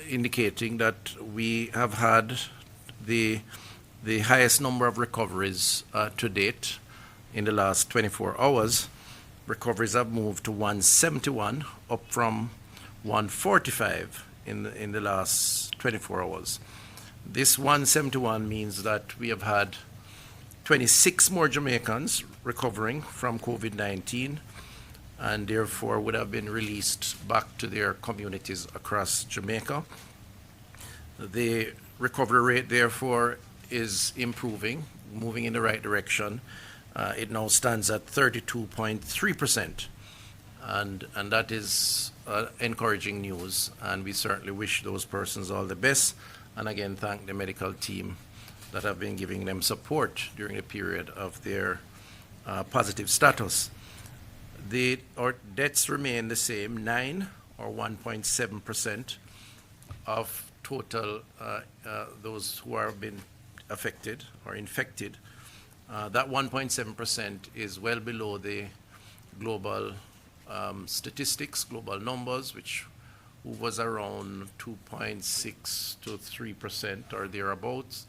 indicating that we have had the highest number of recoveries to date in the last 24 hours. Recoveries have moved to 171, up from 145 in the last 24 hours. This 171 means that we have had 26 more Jamaicans recovering from COVID-19 and therefore would have been released back to their communities across Jamaica. The recovery rate, therefore, is improving, moving in the right direction. It now stands at 32.3%, and that is encouraging news, and we certainly wish those persons all the best, and again thank the medical team that have been giving them support during the period of their positive status. Our deaths remain the same, 9 or 1.7% of total those who have been affected or infected. That 1.7% is well below the global statistics, global numbers, which was around 2.6 to 3% or thereabouts.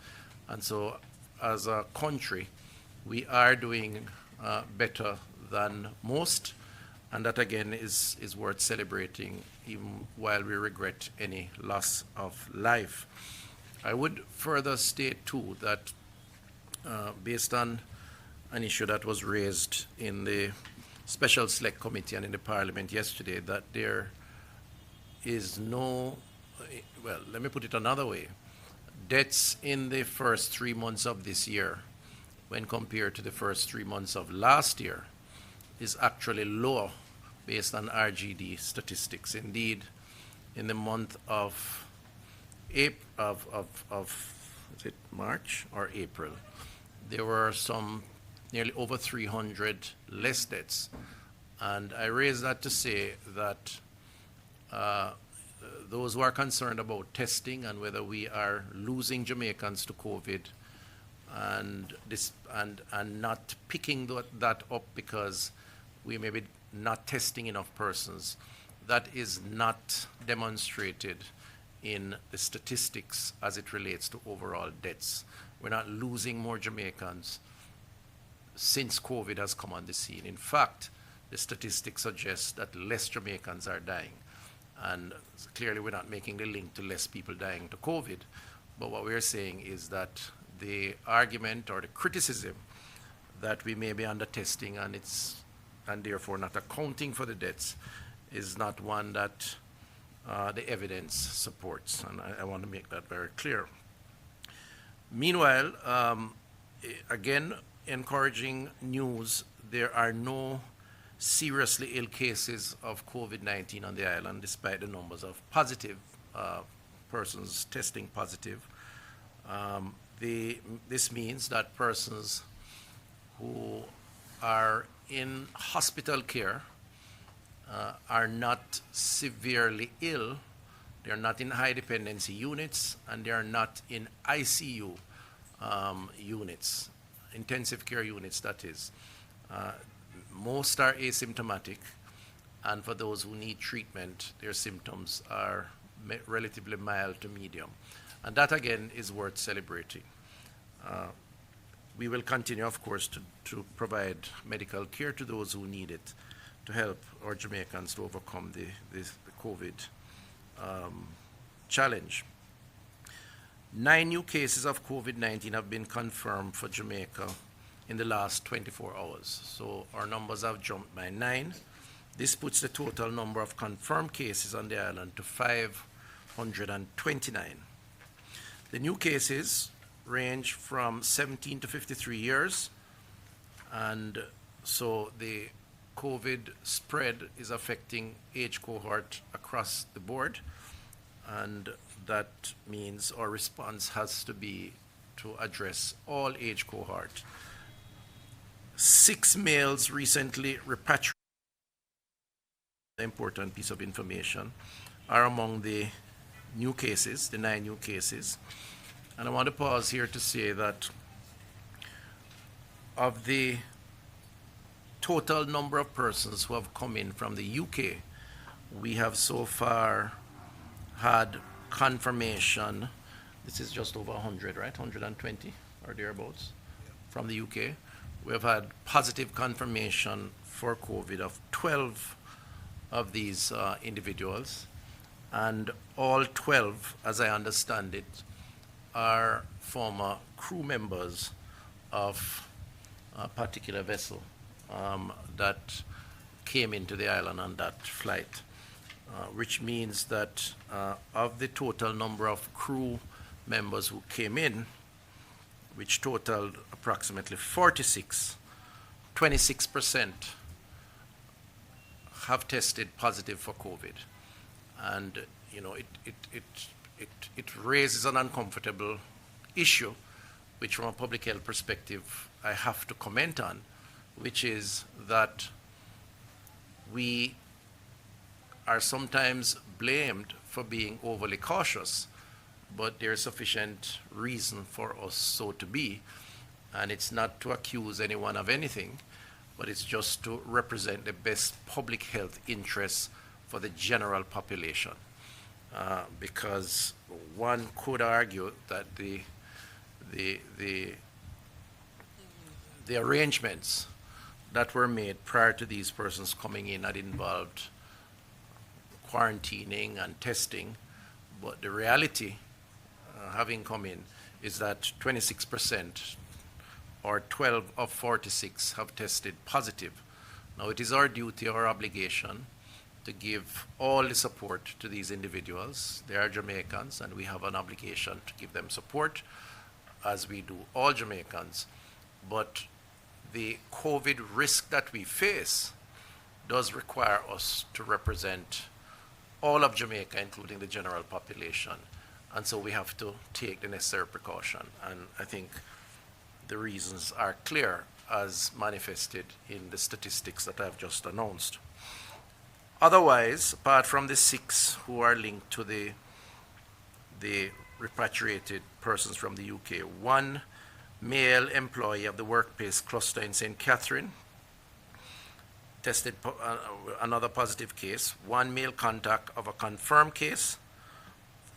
And so as a country, we are doing better than most, and that again is worth celebrating, even while we regret any loss of life. I would further state too that based on an issue that was raised in the Special Select Committee and in the Parliament yesterday, that there is no, well, let me put it another way. Deaths in the first 3 months of this year, when compared to the first 3 months of last year, is actually lower based on RGD statistics. Indeed, in the month of April, is it March or April, there were some nearly over 300 less deaths. And I raise that to say that those who are concerned about testing and whether we are losing Jamaicans to COVID and not picking that up because we may be not testing enough persons, that is not demonstrated in the statistics as it relates to overall deaths. We're not losing more Jamaicans since COVID has come on the scene. In fact, the statistics suggest that less Jamaicans are dying. And clearly we're not making the link to less people dying to COVID, but what we're saying is that the argument or the criticism that we may be under testing and therefore not accounting for the deaths is not one that the evidence supports, and I want to make that very clear. Meanwhile, again, encouraging news, there are no seriously ill cases of COVID-19 on the island, despite the numbers of positive persons testing positive. This means that persons who are in hospital care are not severely ill, they're not in high dependency units, and they are not in ICU units, intensive care units, that is. Most are asymptomatic, and for those who need treatment, their symptoms are relatively mild to medium. And that again is worth celebrating. We will continue, of course, to provide medical care to those who need it to help our Jamaicans to overcome the COVID challenge. 9 new cases of COVID-19 have been confirmed for Jamaica in the last 24 hours. So our numbers have jumped by 9. This puts the total number of confirmed cases on the island to 529. The new cases range from 17 to 53 years, and so the COVID spread is affecting age cohort across the board, and that means our response has to be to address all age cohort. 6 males recently repatriated, the important piece of information, are among the new cases, the 9 new cases. And I want to pause here to say that of the total number of persons who have come in from the UK, we have so far had confirmation. This is just over 100, right? 120 or thereabouts from the UK. We have had positive confirmation for COVID of 12 of these individuals, and all 12, as I understand it, are former crew members of a particular vessel that came into the island on that flight, which means that of the total number of crew members who came in, which totaled approximately 46, 26% have tested positive for COVID. And it raises an uncomfortable issue, which from a public health perspective I have to comment on, which is that we are sometimes blamed for being overly cautious, but there is sufficient reason for us so to be. And it's not to accuse anyone of anything, but it's just to represent the best public health interests for the general population. Because one could argue that the arrangements that were made prior to these persons coming in had involved quarantining and testing, but the reality, having come in, is that 26% or 12 of 46 have tested positive. Now, it is our duty, our obligation, to give all the support to these individuals. They are Jamaicans, and we have an obligation to give them support, as we do all Jamaicans. But the COVID risk that we face does require us to represent all of Jamaica, including the general population. And so we have to take the necessary precaution. And I think the reasons are clear, as manifested in the statistics that I've just announced. Otherwise, apart from the 6 who are linked to the repatriated persons from the UK, 1 male employee of the workplace cluster in St. Catherine tested another positive case, 1 male contact of a confirmed case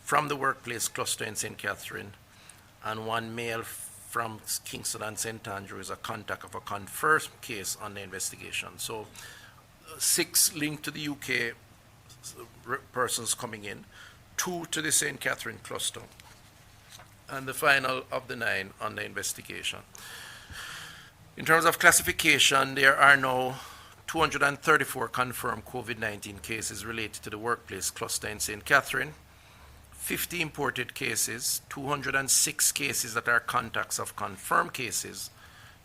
from the workplace cluster in St. Catherine, and 1 male from Kingston and St. Andrew is a contact of a confirmed case on the investigation. So 6 linked to the UK persons coming in, 2 to the St. Catherine cluster, and the final of the 9 on the investigation. In terms of classification, there are now 234 confirmed COVID-19 cases related to the workplace cluster in St. Catherine, 50 imported cases, 206 cases that are contacts of confirmed cases,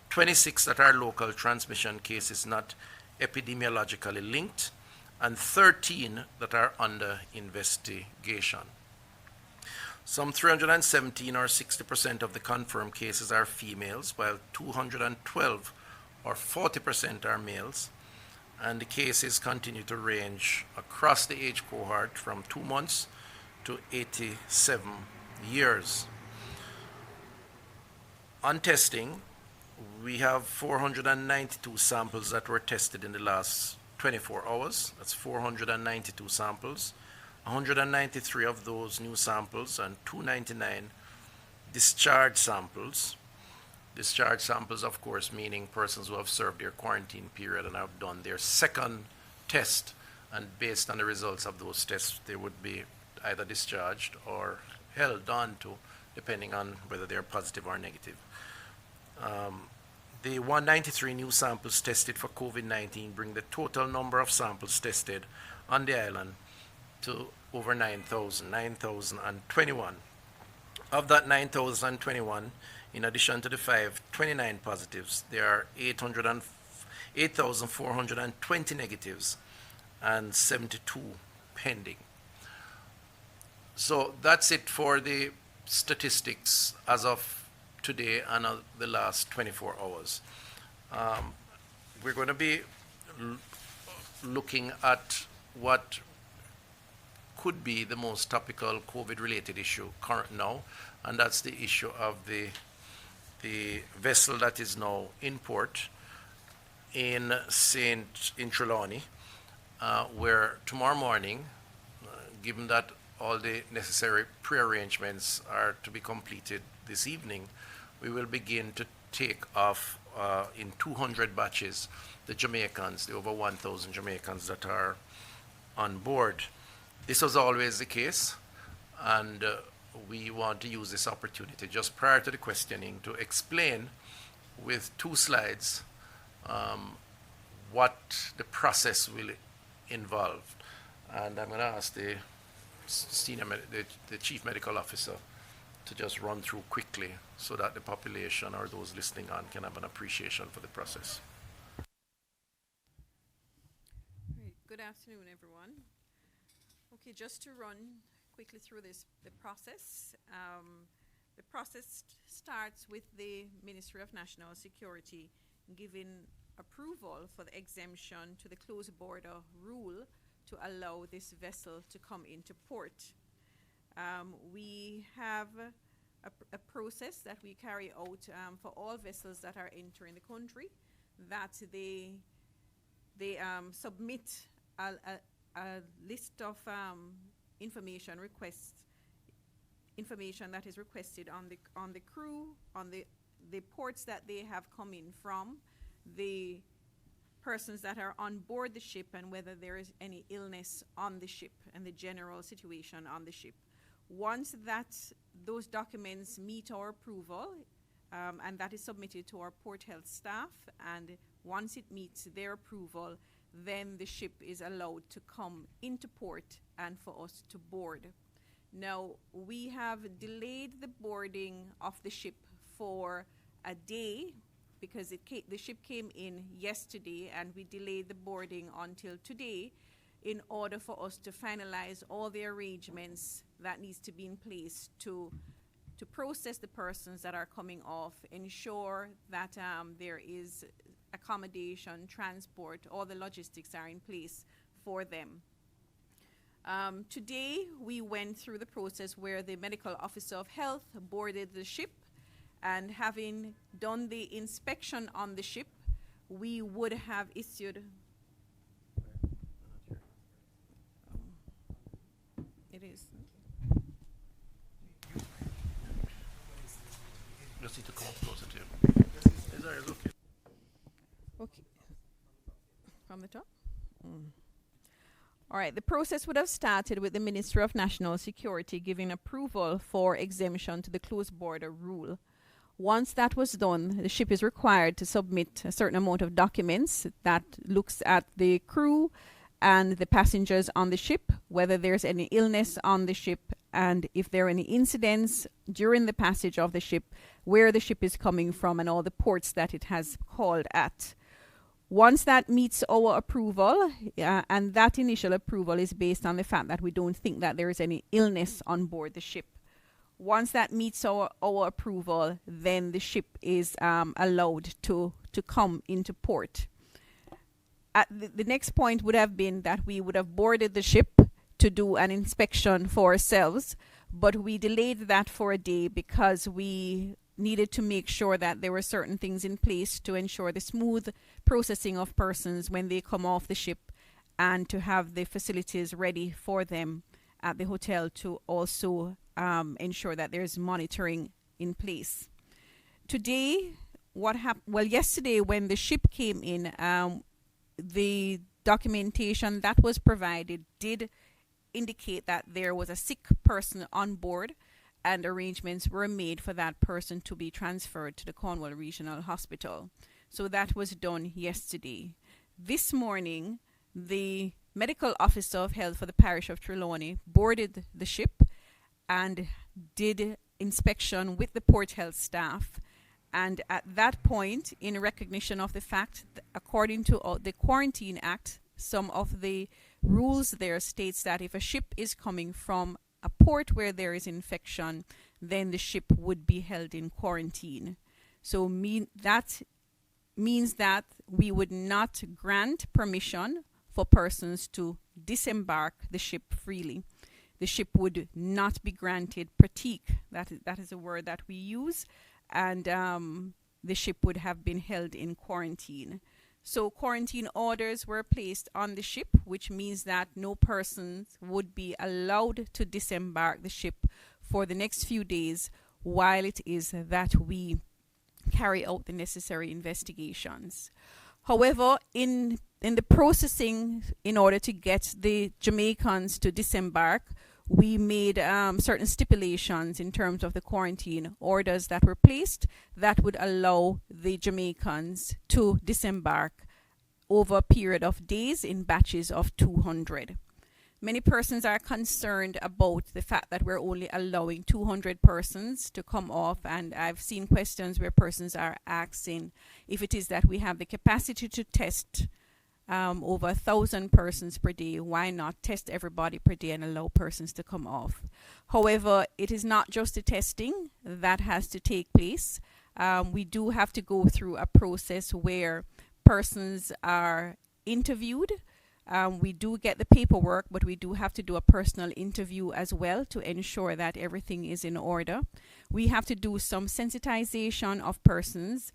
26 that are local transmission cases not epidemiologically linked, and 13 that are under investigation. Some 317 or 60% of the confirmed cases are females, while 212 or 40% are males, and the cases continue to range across the age cohort from 2 months to 87 years. On testing, we have 492 samples that were tested in the last 24 hours. That's 492 samples. 193 of those new samples and 299 discharge samples. Discharge samples, of course, meaning persons who have served their quarantine period and have done their second test, and based on the results of those tests, they would be either discharged or held on to, depending on whether they're positive or negative. The 193 new samples tested for COVID-19 bring the total number of samples tested on the island to over 9,021. Of that 9,021, in addition to the 529 positives, there are 8,420 negatives and 72 pending. So that's it for the statistics as of today and the last 24 hours. We're going to be looking at what could be the most topical COVID-related issue current now, and that's the issue of the vessel that is now in port in Trelawney, where tomorrow morning, given that all the necessary pre-arrangements are to be completed this evening, we will begin to take off in 200 batches the Jamaicans, the over 1,000 Jamaicans that are on board. This was always the case, and we want to use this opportunity just prior to the questioning to explain with 2 slides what the process will involve. And I'm going to ask the chief medical officer to just run through quickly so that the population or those listening on can have an appreciation for the process. Great. Good afternoon, everyone. Okay, just to run quickly through the process. The process starts with the Ministry of National Security giving approval for the exemption to the closed border rule to allow this vessel to come into port. We have a process that we carry out for all vessels that are entering the country, that they submit a list of information that is requested on the crew, on the ports that they have come in from, the persons that are on board the ship, and whether there is any illness on the ship and the general situation on the ship. Once those documents meet our approval, and that is submitted to our port health staff, and once it meets their approval, then the ship is allowed to come into port and for us to board. Now, we have delayed the boarding of the ship for a day because the ship came in yesterday, and we delayed the boarding until today in order for us to finalize all the arrangements that needs to be in place to process the persons that are coming off, ensure that there is accommodation, transport, all the logistics are in place for them. Today, we went through the process where the medical officer of health boarded the ship, and having done the inspection on the ship, we would have issued... It is. Just need to come up closer to you. Is there, okay. Okay. From the top? All right, the process would have started with the Ministry of National Security giving approval for exemption to the closed border rule. Once that was done, the ship is required to submit a certain amount of documents that looks at the crew and the passengers on the ship, whether there's any illness on the ship, and if there are any incidents during the passage of the ship, where the ship is coming from, and all the ports that it has called at. Once that meets our approval, and that initial approval is based on the fact that we don't think that there is any illness on board the ship. Once that meets our approval, then the ship is allowed to come into port. The next point would have been that we would have boarded the ship to do an inspection for ourselves, but we delayed that for a day because we needed to make sure that there were certain things in place to ensure the smooth processing of persons when they come off the ship, and to have the facilities ready for them at the hotel to also ensure that there's monitoring in place. Today, yesterday when the ship came in, the documentation that was provided did indicate that there was a sick person on board, and arrangements were made for that person to be transferred to the Cornwall Regional Hospital. So that was done yesterday. This morning, the medical officer of health for the parish of Trelawney boarded the ship and did inspection with the port health staff. And at that point, in recognition of the fact that according to the Quarantine Act, some of the rules there states that if a ship is coming from a port where there is infection, then the ship would be held in quarantine. So that means that we would not grant permission for persons to disembark the ship freely. The ship would not be granted pratique. That is a word that we use, and the ship would have been held in quarantine. So quarantine orders were placed on the ship, which means that no persons would be allowed to disembark the ship for the next few days while it is that we carry out the necessary investigations. However, in the processing, in order to get the Jamaicans to disembark, we made certain stipulations in terms of the quarantine orders that were placed that would allow the Jamaicans to disembark over a period of days in batches of 200. Many persons are concerned about the fact that we're only allowing 200 persons to come off, and I've seen questions where persons are asking if it is that we have the capacity to test over 1,000 persons per day, why not test everybody per day and allow persons to come off? However, it is not just the testing that has to take place. We do have to go through a process where persons are interviewed. We do get the paperwork, but we do have to do a personal interview as well to ensure that everything is in order. We have to do some sensitization of persons.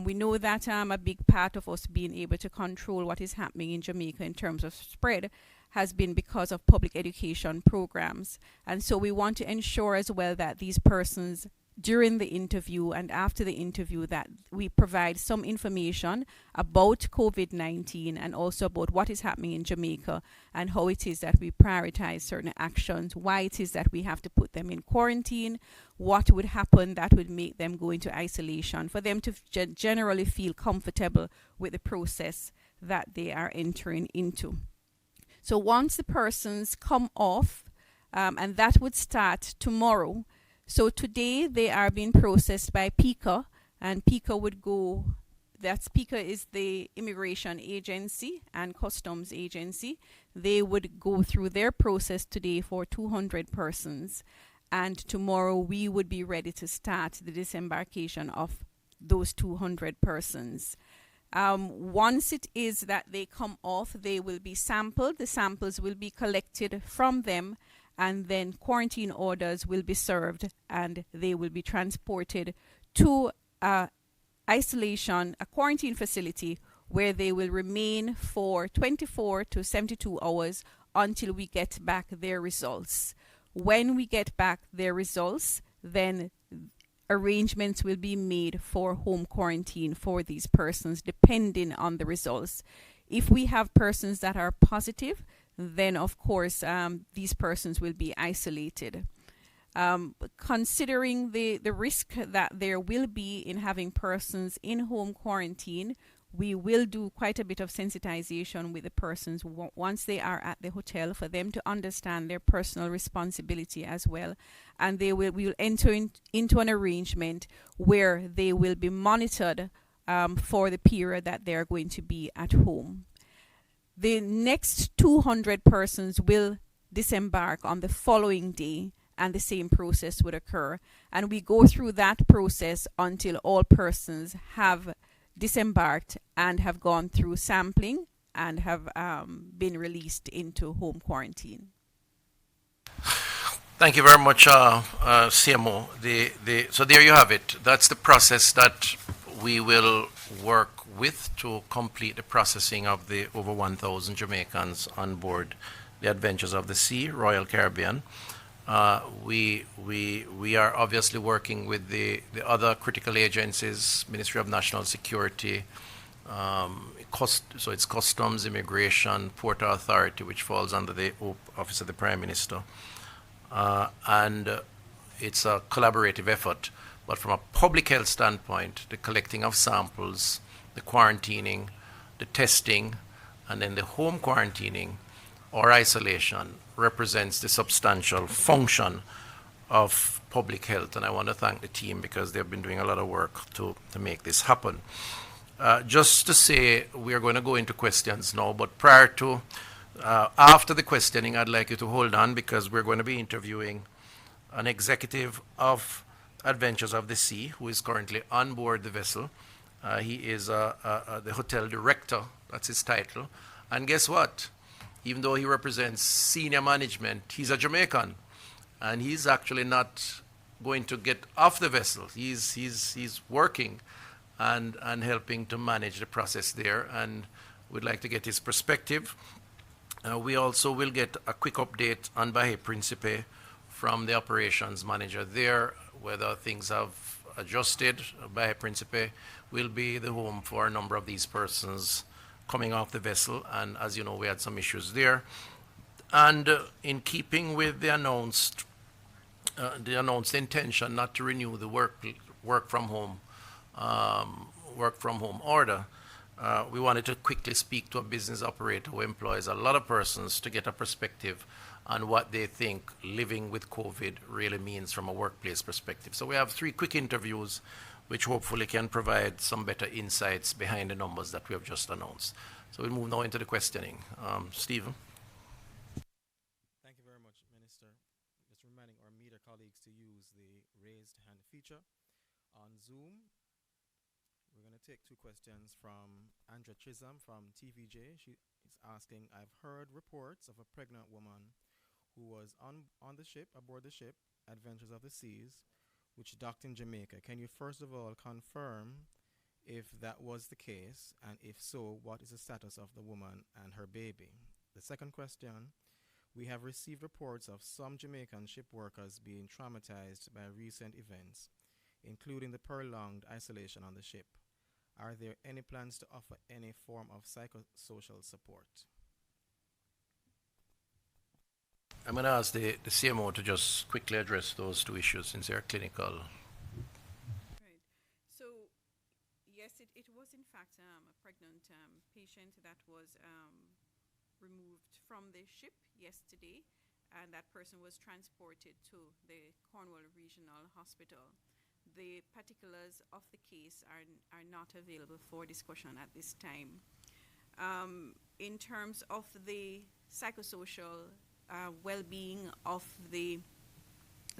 We know that a big part of us being able to control what is happening in Jamaica in terms of spread has been because of public education programs. And so we want to ensure as well that these persons, during the interview and after the interview, that we provide some information about COVID-19 and also about what is happening in Jamaica and how it is that we prioritize certain actions, why it is that we have to put them in quarantine, what would happen that would make them go into isolation, for them to generally feel comfortable with the process that they are entering into. So once the persons come off, and that would start tomorrow. So today they are being processed by PICA, and PICA would go, that's PICA is the immigration agency and customs agency. They would go through their process today for 200 persons, and tomorrow we would be ready to start the disembarkation of those 200 persons. Once it is that they come off, they will be sampled. The samples will be collected from them, and then quarantine orders will be served, and they will be transported to a quarantine facility where they will remain for 24 to 72 hours until we get back their results. When we get back their results, then arrangements will be made for home quarantine for these persons depending on the results. If we have persons that are positive, then of course these persons will be isolated. Considering the risk that there will be in having persons in home quarantine, we will do quite a bit of sensitization with the persons once they are at the hotel for them to understand their personal responsibility as well. And we will enter into an arrangement where they will be monitored for the period that they are going to be at home. The next 200 persons will disembark on the following day, and the same process would occur. And we go through that process until all persons have disembarked and have gone through sampling and have been released into home quarantine. Thank you very much, CMO. So there you have it. That's the process that we will work with to complete the processing of the over 1,000 Jamaicans on board the Adventures of the Sea, Royal Caribbean. We are obviously working with the other critical agencies, Ministry of National Security, so it's Customs, Immigration, Port Authority, which falls under the Office of the Prime Minister. And it's a collaborative effort. But from a public health standpoint, the collecting of samples, the quarantining, the testing, and then the home quarantining or isolation represents the substantial function of public health. And I want to thank the team because they've been doing a lot of work to make this happen. Just to say, we are going to go into questions now, but prior to, after the questioning, I'd like you to hold on because we're going to be interviewing an executive of Adventures of the Sea who is currently on board the vessel. He is the hotel director, that's his title. And guess what? Even though he represents senior management, he's a Jamaican. And he's actually not going to get off the vessel. He's working and helping to manage the process there. And we'd like to get his perspective. We also will get a quick update on Bahe Principe from the operations manager there, whether things have adjusted. Bahe Principe will be the home for a number of these persons coming off the vessel, and as you know, we had some issues there. And in keeping with the announced intention not to renew the work from home order, we wanted to quickly speak to a business operator who employs a lot of persons to get a perspective on what they think living with COVID really means from a workplace perspective. So we have 3 quick interviews which hopefully can provide some better insights behind the numbers that we have just announced. So we'll move now into the questioning. Stephen? Thank you very much, Minister. Just reminding our media colleagues to use the raised hand feature on Zoom. We're going to take 2 questions from Andrea Chisholm from TVJ. She is asking, I've heard reports of a pregnant woman who was aboard the ship, Adventures of the Seas, which docked in Jamaica. Can you first of all confirm if that was the case, and if so, what is the status of the woman and her baby? The second question, we have received reports of some Jamaican ship workers being traumatized by recent events, including the prolonged isolation on the ship. Are there any plans to offer any form of psychosocial support? I'm going to ask the CMO to just quickly address those 2 issues since they're clinical. Right. So, yes, it was in fact a pregnant patient that was removed from the ship yesterday, and that person was transported to the Cornwall Regional Hospital. The particulars of the case are not available for discussion at this time. In terms of the psychosocial well-being of the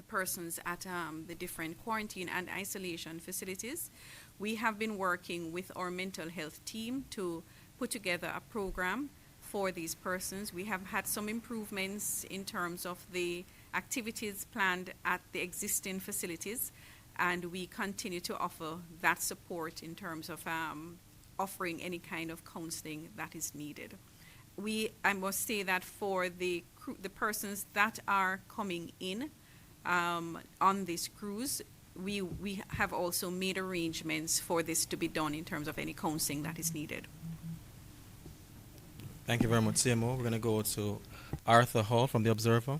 persons at the different quarantine and isolation facilities, we have been working with our mental health team to put together a program for these persons. We have had some improvements in terms of the activities planned at the existing facilities, and we continue to offer that support in terms of offering any kind of counseling that is needed. I must say that for the persons that are coming in on this cruise, we have also made arrangements for this to be done in terms of any counseling that is needed. Thank you very much, CMO. We're going to go to Arthur Hall from The Observer.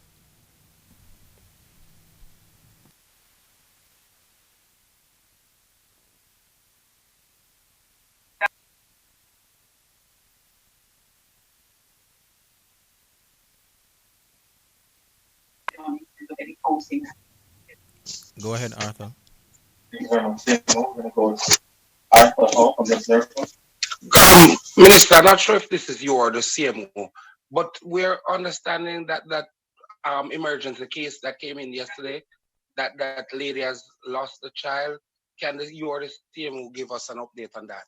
Go ahead, Arthur. Thank you very much, CMO. We're going to go to Arthur Hall from The Observer. Minister, I'm not sure if this is you or the CMO, but we're understanding that emergency case that came in yesterday, that lady has lost a child. Can you or the CMO give us an update on that?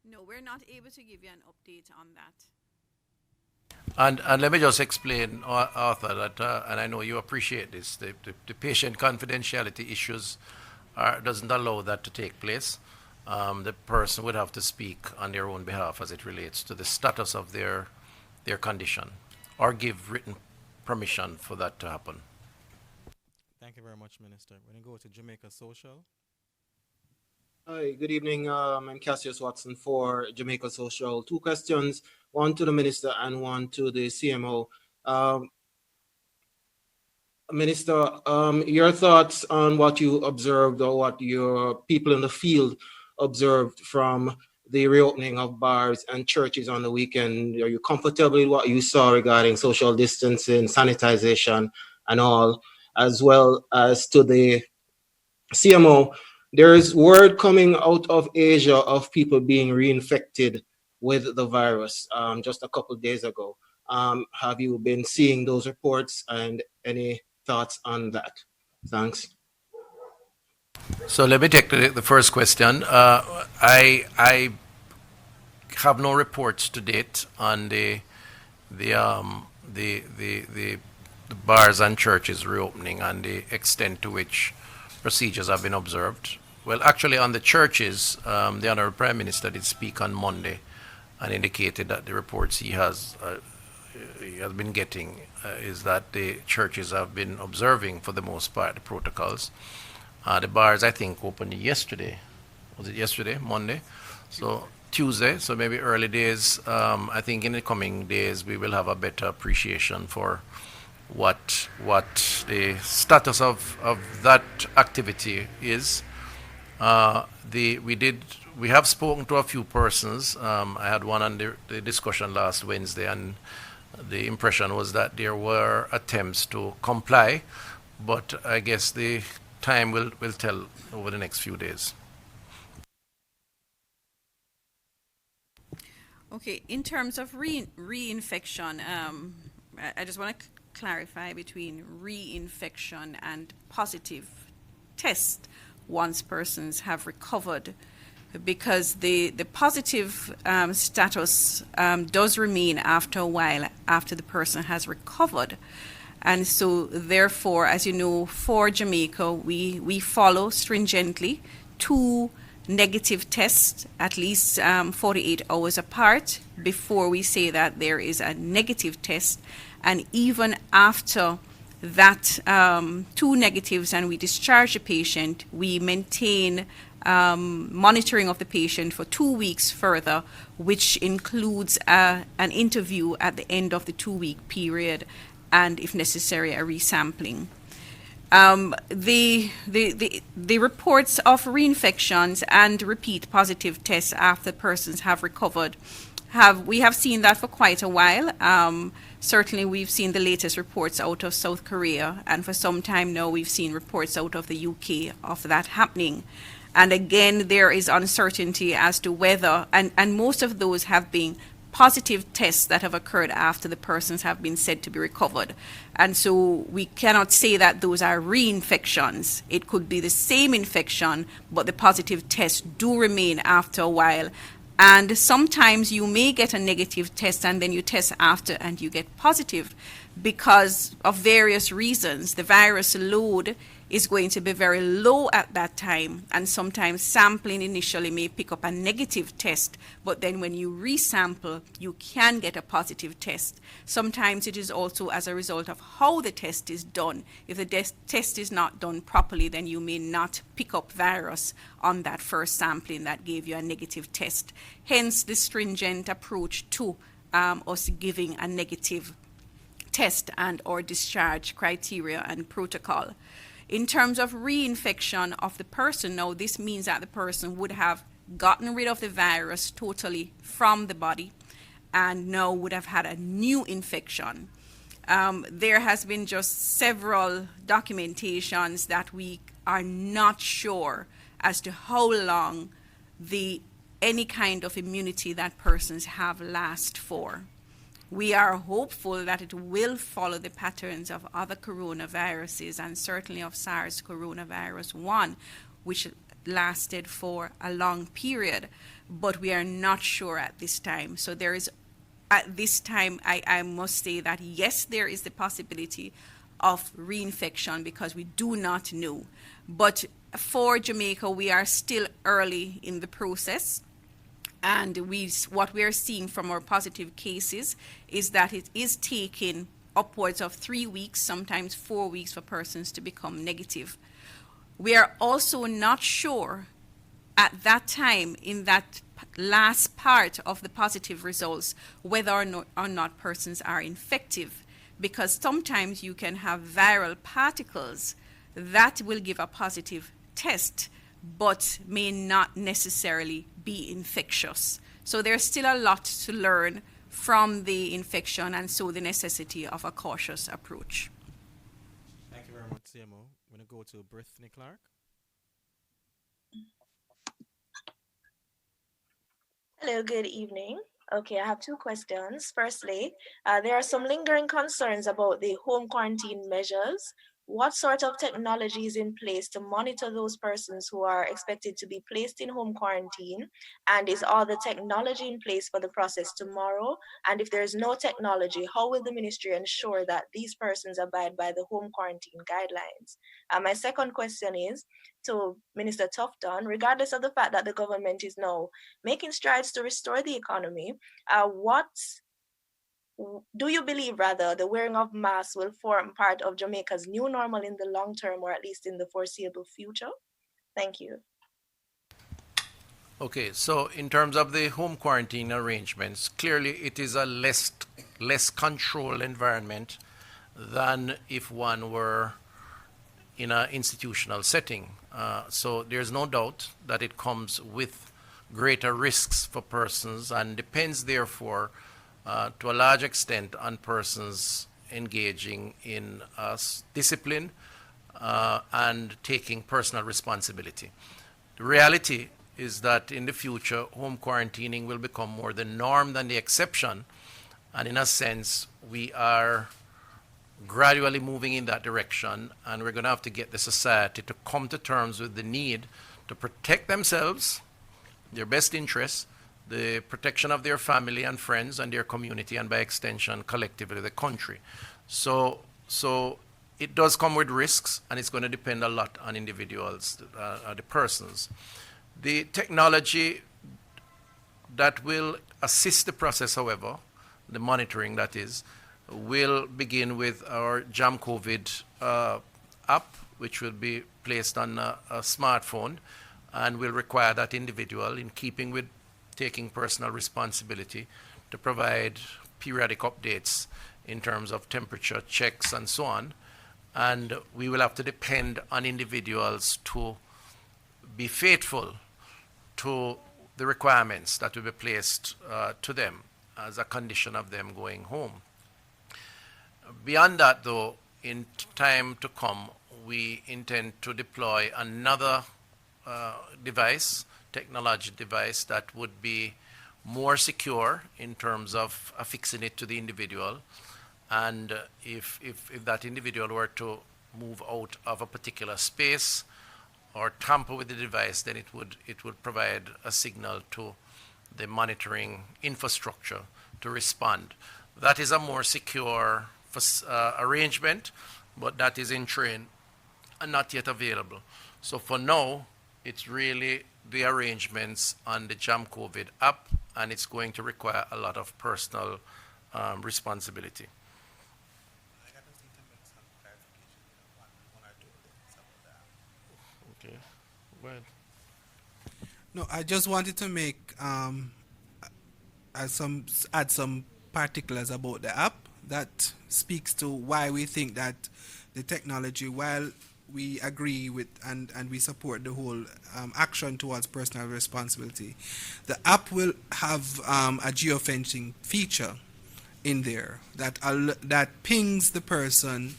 No, we're not able to give you an update on that. And let me just explain, Arthur, that, and I know you appreciate this, the patient confidentiality issues doesn't allow that to take place. The person would have to speak on their own behalf as it relates to the status of their condition, or give written permission for that to happen. Thank you very much, Minister. We're going to go to Jamaica Social. Hi, good evening. I'm Cassius Watson for Jamaica Social. 2 questions, one to the Minister and one to the CMO. Minister, your thoughts on what you observed or what your people in the field observed from the reopening of bars and churches on the weekend. Are you comfortable with what you saw regarding social distancing, sanitization, and all, as well as to the CMO? There is word coming out of Asia of people being reinfected with the virus just a couple of days ago. Have you been seeing those reports, and any thoughts on that? Thanks. So let me take the first question. I have no reports to date on the the bars and churches reopening and the extent to which procedures have been observed. Well, actually, on the churches, the Honorable Prime Minister did speak on Monday and indicated that the reports he has been getting is that the churches have been observing, for the most part, the protocols. The bars, I think, opened yesterday. Was it yesterday, Monday? So Tuesday, so maybe early days. I think in the coming days we will have a better appreciation for what the status of that activity is. We have spoken to a few persons. I had one on the discussion last Wednesday, and the impression was that there were attempts to comply, but I guess the time will tell over the next few days. Okay, in terms of reinfection, I just want to clarify between reinfection and positive test once persons have recovered, because the positive status does remain after a while after the person has recovered. And so therefore, as you know, for Jamaica, we follow stringently 2 negative tests at least 48 hours apart before we say that there is a negative test. And even after that 2 negatives and we discharge the patient, we maintain monitoring of the patient for 2 weeks further, which includes an interview at the end of the 2-week period, and if necessary, a resampling. The reports of reinfections and repeat positive tests after persons have recovered, we have seen that for quite a while. Certainly we've seen the latest reports out of South Korea, and for some time now we've seen reports out of the UK of that happening. And again, there is uncertainty as to whether, and most of those have been positive tests that have occurred after the persons have been said to be recovered. And so we cannot say that those are reinfections. It could be the same infection, but the positive tests do remain after a while. And sometimes you may get a negative test and then you test after and you get positive because of various reasons. The virus load is going to be very low at that time, and sometimes sampling initially may pick up a negative test, but then when you resample, you can get a positive test. Sometimes it is also as a result of how the test is done. If the test is not done properly, then you may not pick up virus on that first sampling that gave you a negative test. Hence the stringent approach to us giving a negative test and or discharge criteria and protocol. In terms of reinfection of the person, now this means that the person would have gotten rid of the virus totally from the body and now would have had a new infection. There has been just several documentations that we are not sure as to how long any kind of immunity that persons have last for. We are hopeful that it will follow the patterns of other coronaviruses and certainly of SARS coronavirus 1, which lasted for a long period, but we are not sure at this time. So there is, at this time, I must say that yes, there is the possibility of reinfection because we do not know. But for Jamaica, we are still early in the process. And what we are seeing from our positive cases is that it is taking upwards of 3 weeks, sometimes 4 weeks for persons to become negative. We are also not sure at that time, in that last part of the positive results, whether or not persons are infective, because sometimes you can have viral particles that will give a positive test but may not necessarily be infectious. So there's still a lot to learn from the infection, and so the necessity of a cautious approach. Thank you very much, CMO. I'm going to go to Brittany Clark. Hello, good evening. Okay, I have 2 questions. Firstly, there are some lingering concerns about the home quarantine measures what sort of technology is in place to monitor those persons who are expected to be placed in home quarantine? And is all the technology in place for the process tomorrow? And if there is no technology, how will the ministry ensure that these persons abide by the home quarantine guidelines? My second question is to Minister Tufton, regardless of the fact that the government is now making strides to restore the economy, what do you believe, rather, the wearing of masks will form part of Jamaica's new normal in the long term, or at least in the foreseeable future? Thank you. Okay, so in terms of the home quarantine arrangements, clearly it is a less controlled environment than if one were in an institutional setting. So there's no doubt that it comes with greater risks for persons and depends, therefore, to a large extent on persons engaging in discipline and taking personal responsibility. The reality is that in the future, home quarantining will become more the norm than the exception. And in a sense, we are gradually moving in that direction, and we're going to have to get the society to come to terms with the need to protect themselves, their best interests, the protection of their family and friends and their community, and by extension, collectively, the country. So it does come with risks, and it's going to depend a lot on individuals, the persons. The technology that will assist the process, however, the monitoring that is, will begin with our Jam COVID app, which will be placed on a smartphone and will require that individual, in keeping with taking personal responsibility, to provide periodic updates in terms of temperature checks and so on. And we will have to depend on individuals to be faithful to the requirements that will be placed to them as a condition of them going home. Beyond that, though, in time to come, we intend to deploy another technology device that would be more secure in terms of affixing it to the individual. And if that individual were to move out of a particular space or tamper with the device, then it would provide a signal to the monitoring infrastructure to respond. That is a more secure arrangement, but that is in train and not yet available. So for now, it's really the arrangements on the Jam COVID app, and it's going to require a lot of personal responsibility. Okay, go ahead. No, I just wanted to make add some particulars about the app that speaks to why we think that the technology, while we agree with and we support the whole action towards personal responsibility, the app will have a geofencing feature in there that pings the person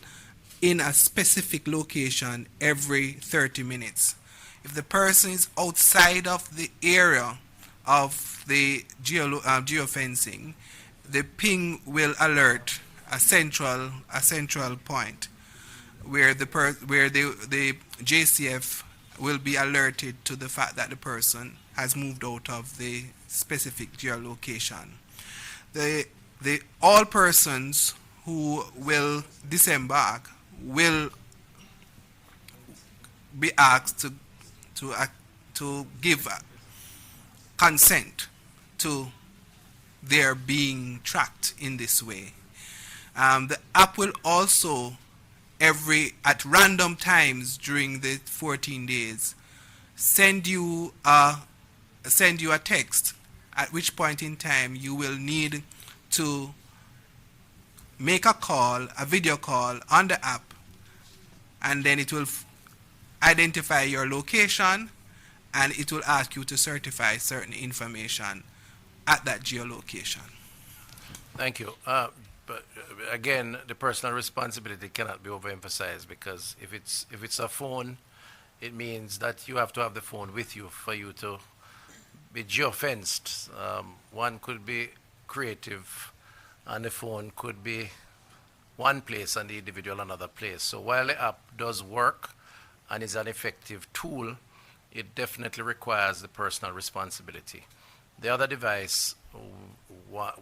in a specific location every 30 minutes. If the person is outside of the area of the geofencing, the ping will alert a central point where the JCF will be alerted to the fact that the person has moved out of the specific geolocation. All persons who will disembark will be asked to give consent to their being tracked in this way. The app will also, at random times during the 14 days, send you a text, at which point in time you will need to make a video call on the app, and then it will identify your location, and it will ask you to certify certain information at that geolocation. Thank you. But again, the personal responsibility cannot be overemphasized, because if it's a phone, it means that you have to have the phone with you for you to be geofenced. One could be creative, and the phone could be one place and the individual another place. So while the app does work and is an effective tool, it definitely requires the personal responsibility. The other device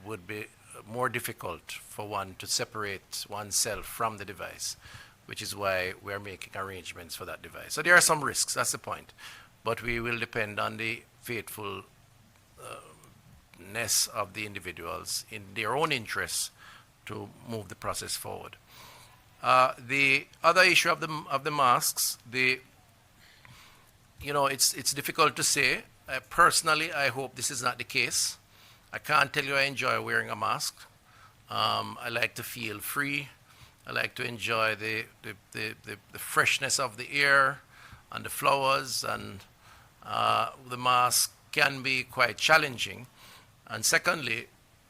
would be more difficult for one to separate oneself from the device, which is why we're making arrangements for that device. So there are some risks, that's the point. But we will depend on the faithfulness of the individuals in their own interests to move the process forward. The other issue of the masks, it's difficult to say. Personally, I hope this is not the case. I can't tell you I enjoy wearing a mask. I like to feel free. I like to enjoy the freshness of the air and the flowers, and the mask can be quite challenging. And secondly,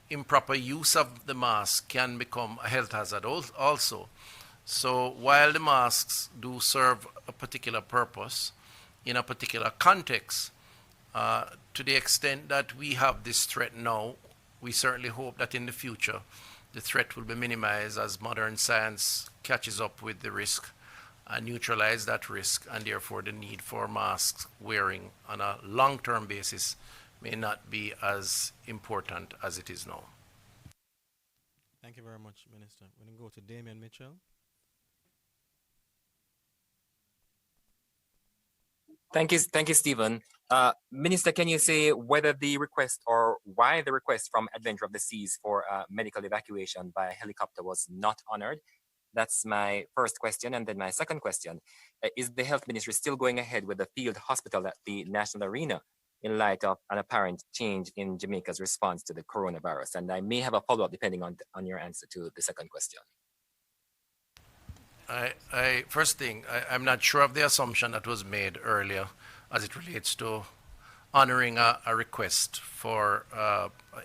improper use of the mask can become a health hazard also. So while the masks do serve a particular purpose in a particular context, to the extent that we have this threat now, we certainly hope that in the future the threat will be minimized as modern science catches up with the risk and neutralize that risk, and therefore the need for mask wearing on a long-term basis may not be as important as it is now. Thank you very much, Minister. We're going to go to Damian Mitchell. Thank you, Stephen. Minister, can you say whether the request or why the request from Adventure of the Seas for medical evacuation by helicopter was not honored? That's my first question. And then my second question, is the health ministry still going ahead with the field hospital at the National Arena in light of an apparent change in Jamaica's response to the coronavirus? And I may have a follow-up depending on your answer to the second question. First thing, I'm not sure of the assumption that was made earlier as it relates to honoring a request for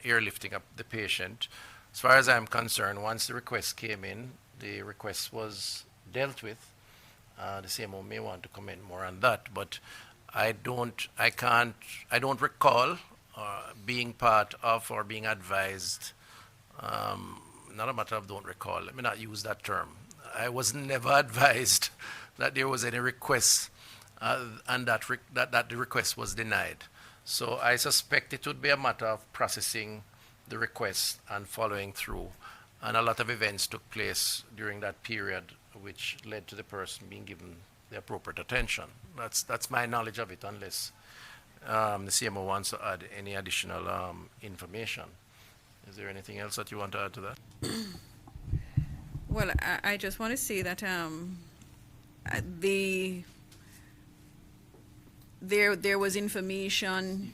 airlifting up the patient. As far as I'm concerned, once the request came in, the request was dealt with. The CMO may want to comment more on that, but I don't recall being part of or being advised. Not a matter of don't recall. Let me not use that term. I was never advised that there was any request and that the request was denied. So I suspect it would be a matter of processing the request and following through. And a lot of events took place during that period, which led to the person being given the appropriate attention. That's my knowledge of it, unless the CMO wants to add any additional information. Is there anything else that you want to add to that? Well, I just want to say that there was information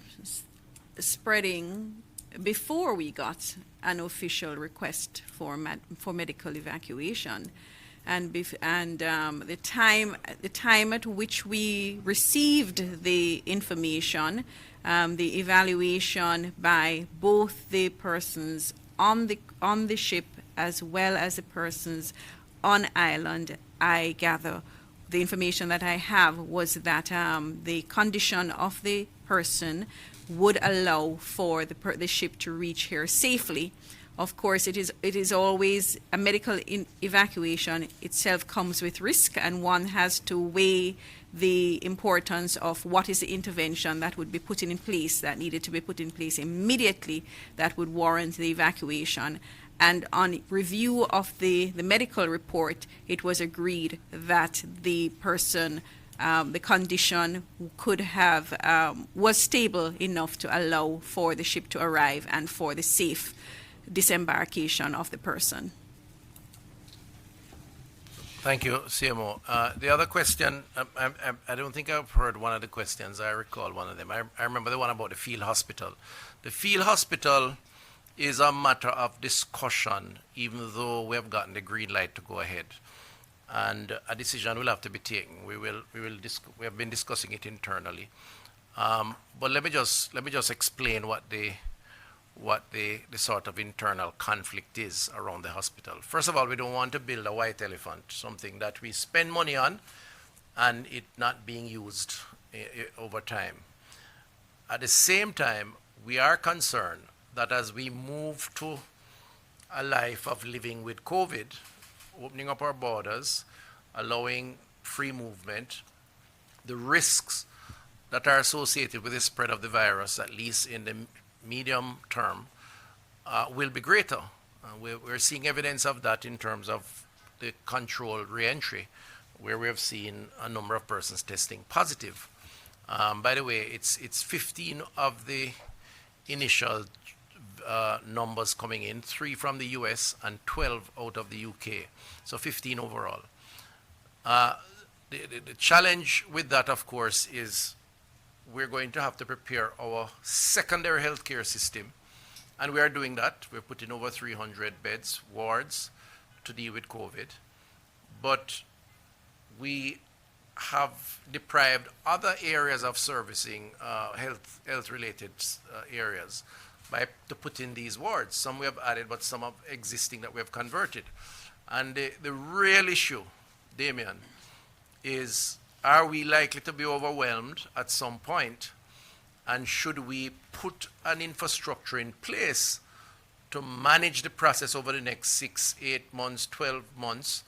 spreading before we got an official request for medical evacuation, and the time at which we received the information, the evaluation by both the persons on the ship as well as the persons on island, I gather the information that I have was that the condition of the person would allow for the ship to reach here safely. Of course, it is always a medical evacuation itself comes with risk, and one has to weigh the importance of what is the intervention that would be put in place, that needed to be put in place immediately, that would warrant the evacuation. And on review of the medical report, it was agreed that the person, the condition could have, was stable enough to allow for the ship to arrive and for the safe disembarkation of the person. Thank you, CMO. The other question, I don't think I've heard one of the questions. I recall one of them. I remember the one about the field hospital. The field hospital is a matter of discussion, even though we have gotten the green light to go ahead. And a decision will have to be taken. We have been discussing it internally. But let me just explain what the sort of internal conflict is around the hospital. First of all, we don't want to build a white elephant, something that we spend money on and it not being used over time. At the same time, we are concerned that as we move to a life of living with COVID, opening up our borders, allowing free movement, the risks that are associated with the spread of the virus, at least in the medium term, will be greater. We're seeing evidence of that in terms of the controlled reentry, where we have seen a number of persons testing positive. By the way, it's 15 of the initial numbers coming in, 3 from the US and 12 out of the UK, so 15 overall. The challenge with that, of course, is we're going to have to prepare our secondary healthcare system, and we are doing that. We're putting over 300 beds, wards, to deal with COVID. But we have deprived other areas of servicing health-related areas to put in these wards. Some we have added, but some of existing that we have converted. And the real issue, Damien, is, are we likely to be overwhelmed at some point? And should we put an infrastructure in place to manage the process over the next 6, 8 months, 12 months,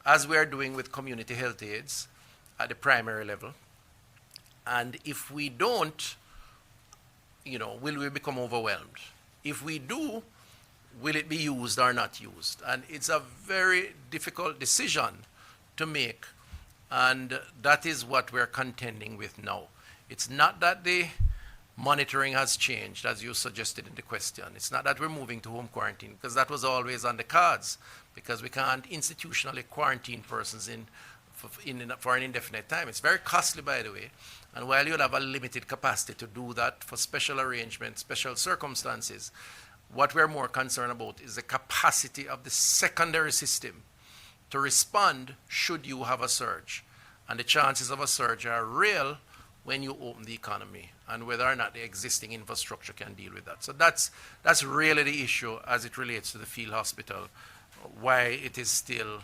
as we are doing with community health aides at the primary level? And if we don't, will we become overwhelmed? If we do, will it be used or not used? And it's a very difficult decision to make, and that is what we're contending with now. It's not that the monitoring has changed, as you suggested in the question. It's not that we're moving to home quarantine, because that was always on the cards, because we can't institutionally quarantine persons for an indefinite time. It's very costly, by the way. And while you'll have a limited capacity to do that for special arrangements, special circumstances, what we're more concerned about is the capacity of the secondary system to respond should you have a surge. And the chances of a surge are real when you open the economy, and whether or not the existing infrastructure can deal with that. So that's really the issue as it relates to the field hospital, why it is still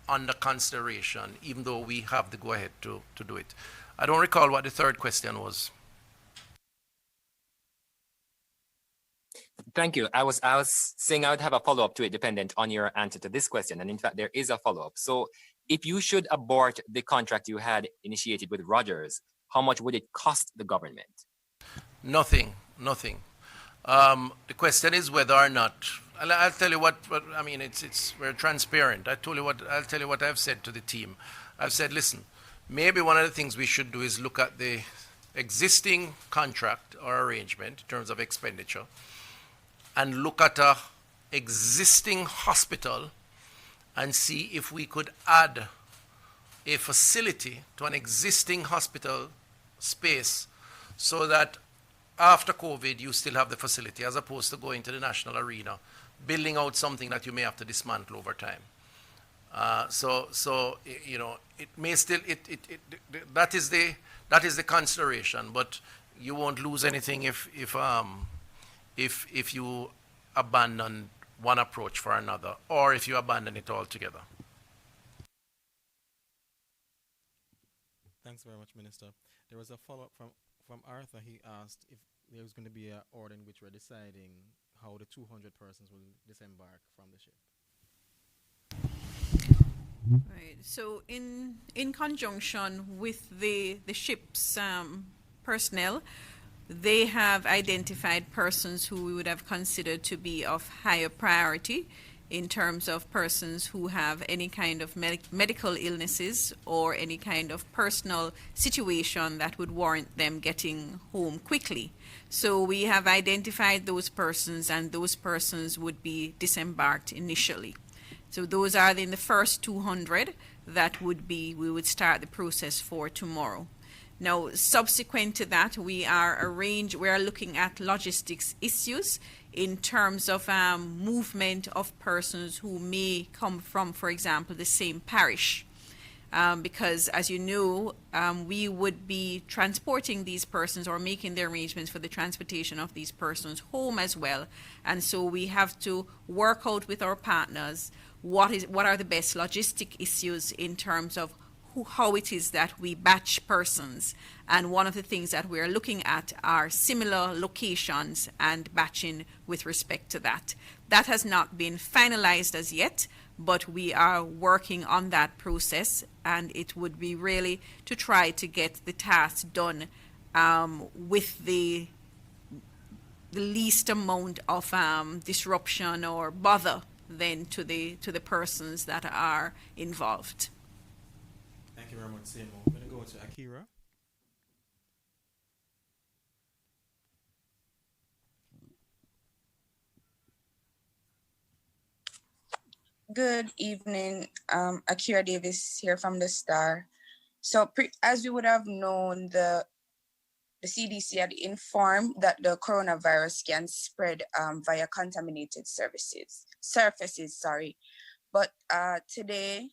under consideration, even though we have the go-ahead to do it. I don't recall what the third question was. Thank you. I was saying I would have a follow-up to it dependent on your answer to this question. And in fact, there is a follow-up. So if you should abort the contract you had initiated with Rogers, how much would it cost the government? Nothing. The question is whether or not, I'll tell you what I mean, it's we're transparent. I'll tell you what I've said to the team. I've said, listen, maybe one of the things we should do is look at the existing contract or arrangement in terms of expenditure, and look at a existing hospital and see if we could add a facility to an existing hospital space, so that after COVID you still have the facility, as opposed to going to the national arena, building out something that you may have to dismantle over time. So it may still that is the consideration, but you won't lose anything if you abandon one approach for another, or if you abandon it altogether. Thanks very much, Minister. There was a follow-up from Arthur. He asked if there was going to be an order in which we're deciding how the 200 persons will disembark from the ship. Right. So in conjunction with the ship's personnel, they have identified persons who we would have considered to be of higher priority in terms of persons who have any kind of medical illnesses or any kind of personal situation that would warrant them getting home quickly. So we have identified those persons, and those persons would be disembarked initially. So those are in the first 200 that we would start the process for tomorrow. Now, subsequent to that, we are looking at logistics issues in terms of movement of persons who may come from, for example, the same parish. Because, as you know, we would be transporting these persons or making the arrangements for the transportation of these persons home as well. And so we have to work out with our partners what are the best logistic issues in terms of how it is that we batch persons. And one of the things that we're looking at are similar locations and batching with respect to that. That has not been finalized as yet, but we are working on that process, and it would be really to try to get the task done with the least amount of disruption or bother then to the persons that are involved. Thank you very much, Simo. I'm going to go to Akira. Good evening. Akira Davis here from the Star. So as you would have known, the CDC had informed that the coronavirus can spread via contaminated surfaces. But today,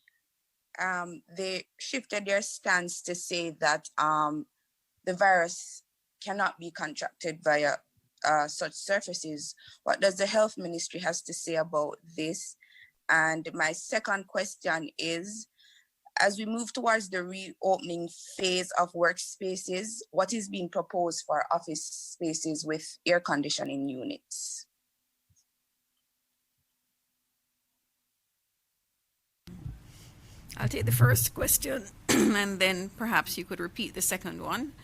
they shifted their stance to say that the virus cannot be contracted via such surfaces. What does the health ministry has to say about this? And my second question is, as we move towards the reopening phase of workspaces, what is being proposed for office spaces with air conditioning units? I'll take the first question, and then perhaps you could repeat the second one.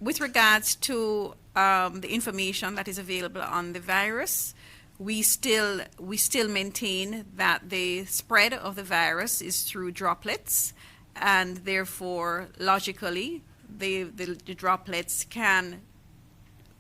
With regards to the information that is available on the virus, we still maintain that the spread of the virus is through droplets, and therefore, logically, the droplets can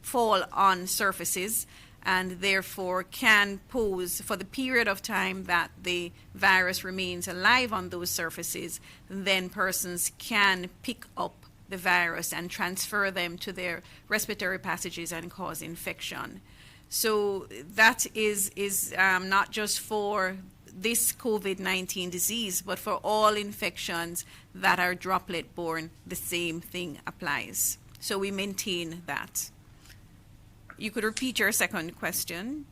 fall on surfaces and therefore can pose, for the period of time that the virus remains alive on those surfaces, then persons can pick up the virus and transfer them to their respiratory passages and cause infection. So that is not just for this COVID-19 disease, but for all infections that are droplet borne, the same thing applies. So we maintain that. You could repeat your second question.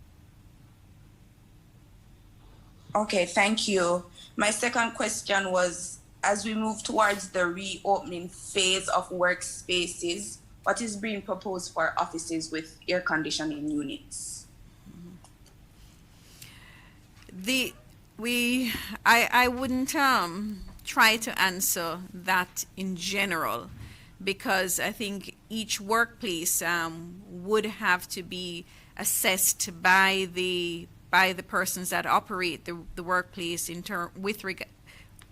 Okay, thank you. My second question was, as we move towards the reopening phase of workspaces, what is being proposed for offices with air conditioning units? I wouldn't try to answer that in general, because I think each workplace would have to be assessed by the persons that operate the workplace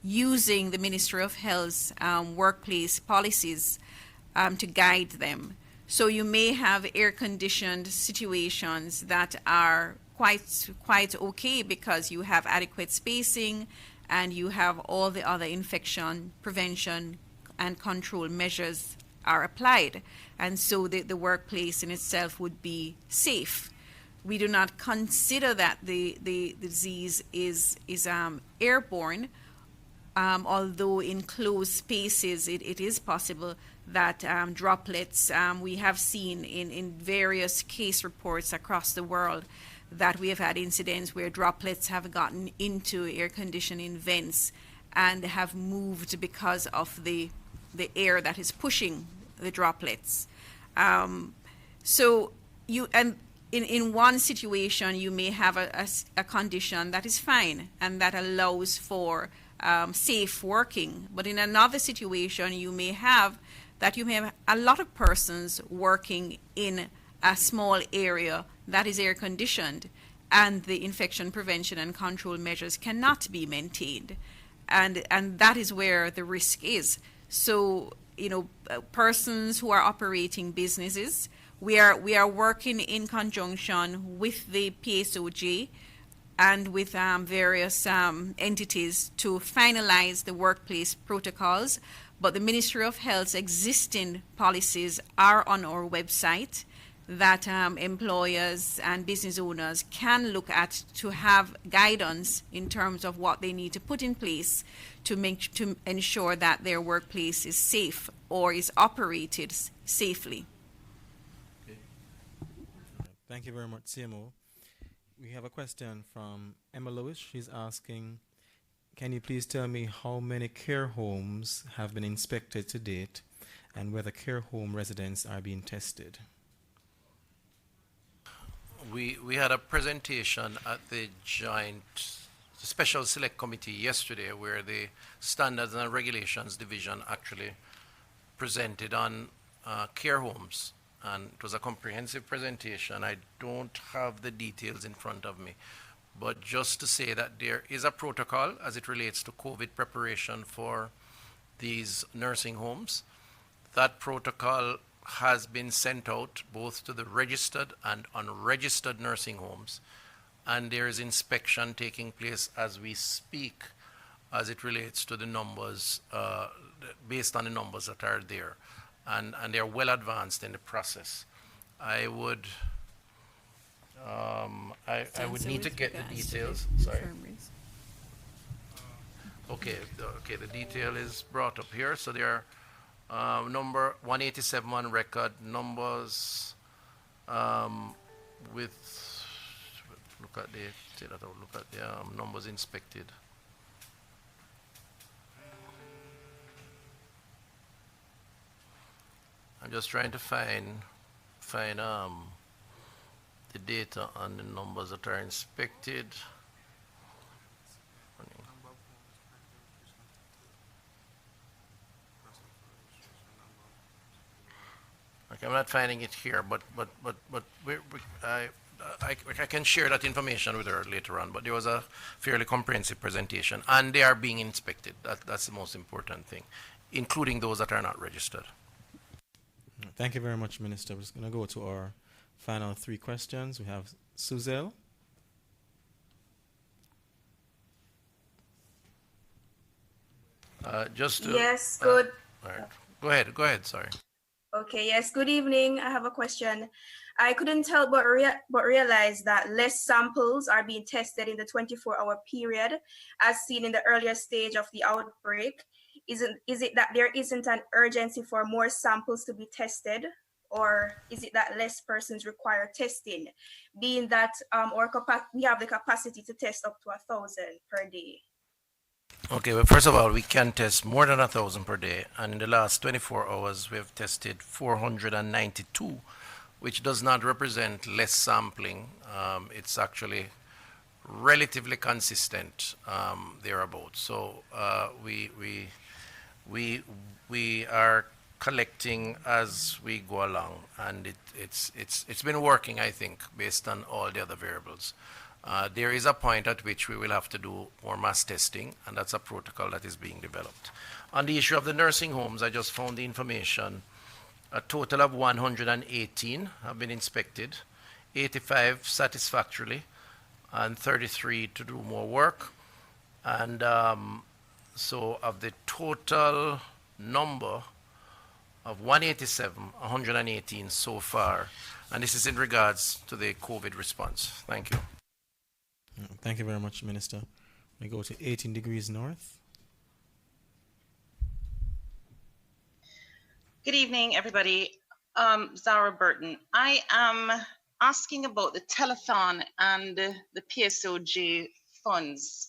using the Ministry of Health's workplace policies to guide them. So you may have air-conditioned situations that are quite okay because you have adequate spacing and you have all the other infection prevention and control measures are applied, and so the workplace in itself would be safe. We do not consider that the disease is airborne, although in closed spaces it is possible that droplets, we have seen in various case reports across the world that we have had incidents where droplets have gotten into air conditioning vents and have moved because of the air that is pushing the droplets. So you, and in one situation you may have a condition that is fine and that allows for safe working, but in another situation you may have a lot of persons working in a small area that is air conditioned, and the infection prevention and control measures cannot be maintained, and that is where the risk is. So persons who are operating businesses, we are working in conjunction with the PSOJ and with various entities to finalize the workplace protocols. But the Ministry of Health's existing policies are on our website that employers and business owners can look at to have guidance in terms of what they need to put in place to ensure that their workplace is safe or is operated safely. Okay. Thank you very much, CMO. We have a question from Emma Lewis. She's asking, can you please tell me how many care homes have been inspected to date and whether care home residents are being tested? We had a presentation at the joint special select committee yesterday where the Standards and Regulations Division actually presented on care homes, and it was a comprehensive presentation. I don't have the details in front of me, but just to say that there is a protocol as it relates to COVID preparation for these nursing homes. That protocol has been sent out both to the registered and unregistered nursing homes, and there is inspection taking place as we speak as it relates to the numbers, based on the numbers that are there, and they're well advanced in the process. I would need to get the details. Sorry. Okay, the detail is brought up here. So there are number 187 on record, numbers with, look at the numbers inspected. I'm just trying to find the data on the numbers that are inspected. Okay, I'm not finding it here, but I can share that information with her later on. But there was a fairly comprehensive presentation, and they are being inspected. That's the most important thing, including those that are not registered. Thank you very much, Minister. We're just going to go to our final 3 questions. We have Suzelle. Yes, good. All right. Go ahead. Sorry. Okay, yes, good evening. I have a question. I couldn't help but realize that less samples are being tested in the 24-hour period as seen in the earlier stage of the outbreak. Is it that there isn't an urgency for more samples to be tested, or is it that less persons require testing, being that we have the capacity to test up to 1,000 per day? Okay, well, first of all, we can test more than 1,000 per day, and in the last 24 hours, we have tested 492, which does not represent less sampling. It's actually relatively consistent thereabouts. So we are collecting as we go along, and it's been working, I think, based on all the other variables. There is a point at which we will have to do more mass testing, and that's a protocol that is being developed. On the issue of the nursing homes, I just found the information. A total of 118 have been inspected, 85 satisfactorily, and 33 to do more work. And so of the total number of 187, 118 so far, and this is in regards to the COVID response. Thank you. Thank you very much, Minister. We go to 18 degrees north. Good evening, everybody. Zara Burton. I am asking about the telethon and the PSOJ funds.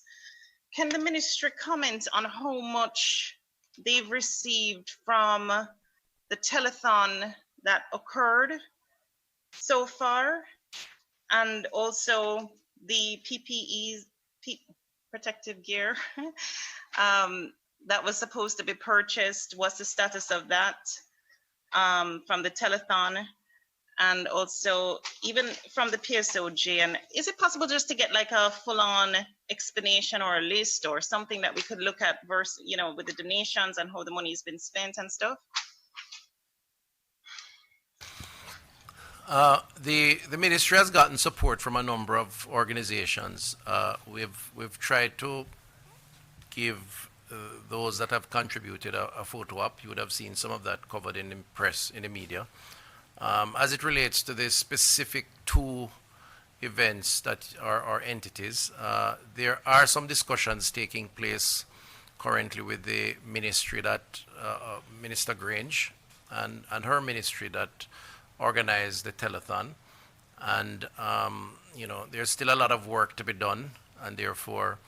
Can the ministry comment on how much they've received from the telethon that occurred so far, and also the PPEs, protective gear, that was supposed to be purchased? What's the status of that from the telethon, and also even from the PSOJ? And is it possible just to get like a full-on explanation or a list or something that we could look at versus, with the donations and how the money's been spent and stuff? The ministry has gotten support from a number of organizations. We've tried to give those that have contributed a photo op. You would have seen some of that covered in the press, in the media. As it relates to the specific 2 events that are entities, there are some discussions taking place currently with the ministry that Minister Grange and her ministry that organized the telethon, and there's still a lot of work to be done, and therefore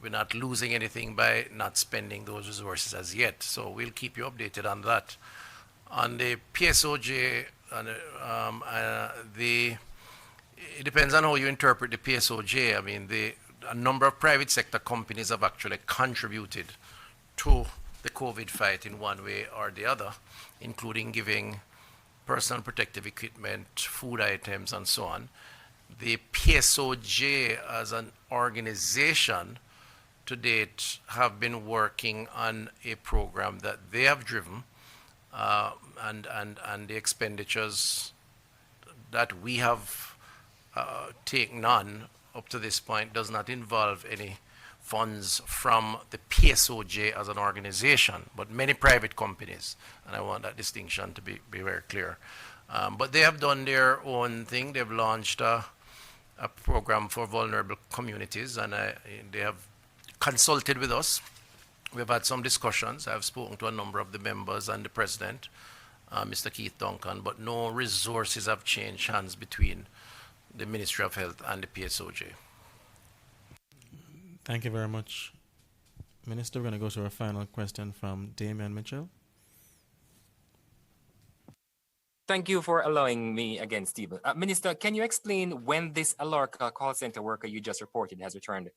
we're not losing anything by not spending those resources as yet. So we'll keep you updated on that. On the PSOJ, it depends on how you interpret the PSOJ. I mean, a number of private sector companies have actually contributed to the COVID fight in one way or the other, including giving personal protective equipment, food items, and so on. The PSOJ as an organization to date have been working on a program that they have driven, and the expenditures that we have taken on up to this point does not involve any funds from the PSOJ as an organization, but many private companies, and I want that distinction to be very clear. But they have done their own thing. They've launched a program for vulnerable communities, and they have consulted with us. We've had some discussions. I've spoken to a number of the members and the president, Mr. Keith Duncan, but no resources have changed hands between the Ministry of Health and the PSOJ. Thank you very much, Minister. We're going to go to our final question from Damian Mitchell. Thank you for allowing me again, Stephen. Minister, can you explain when this Alorca call center worker you just reported has returned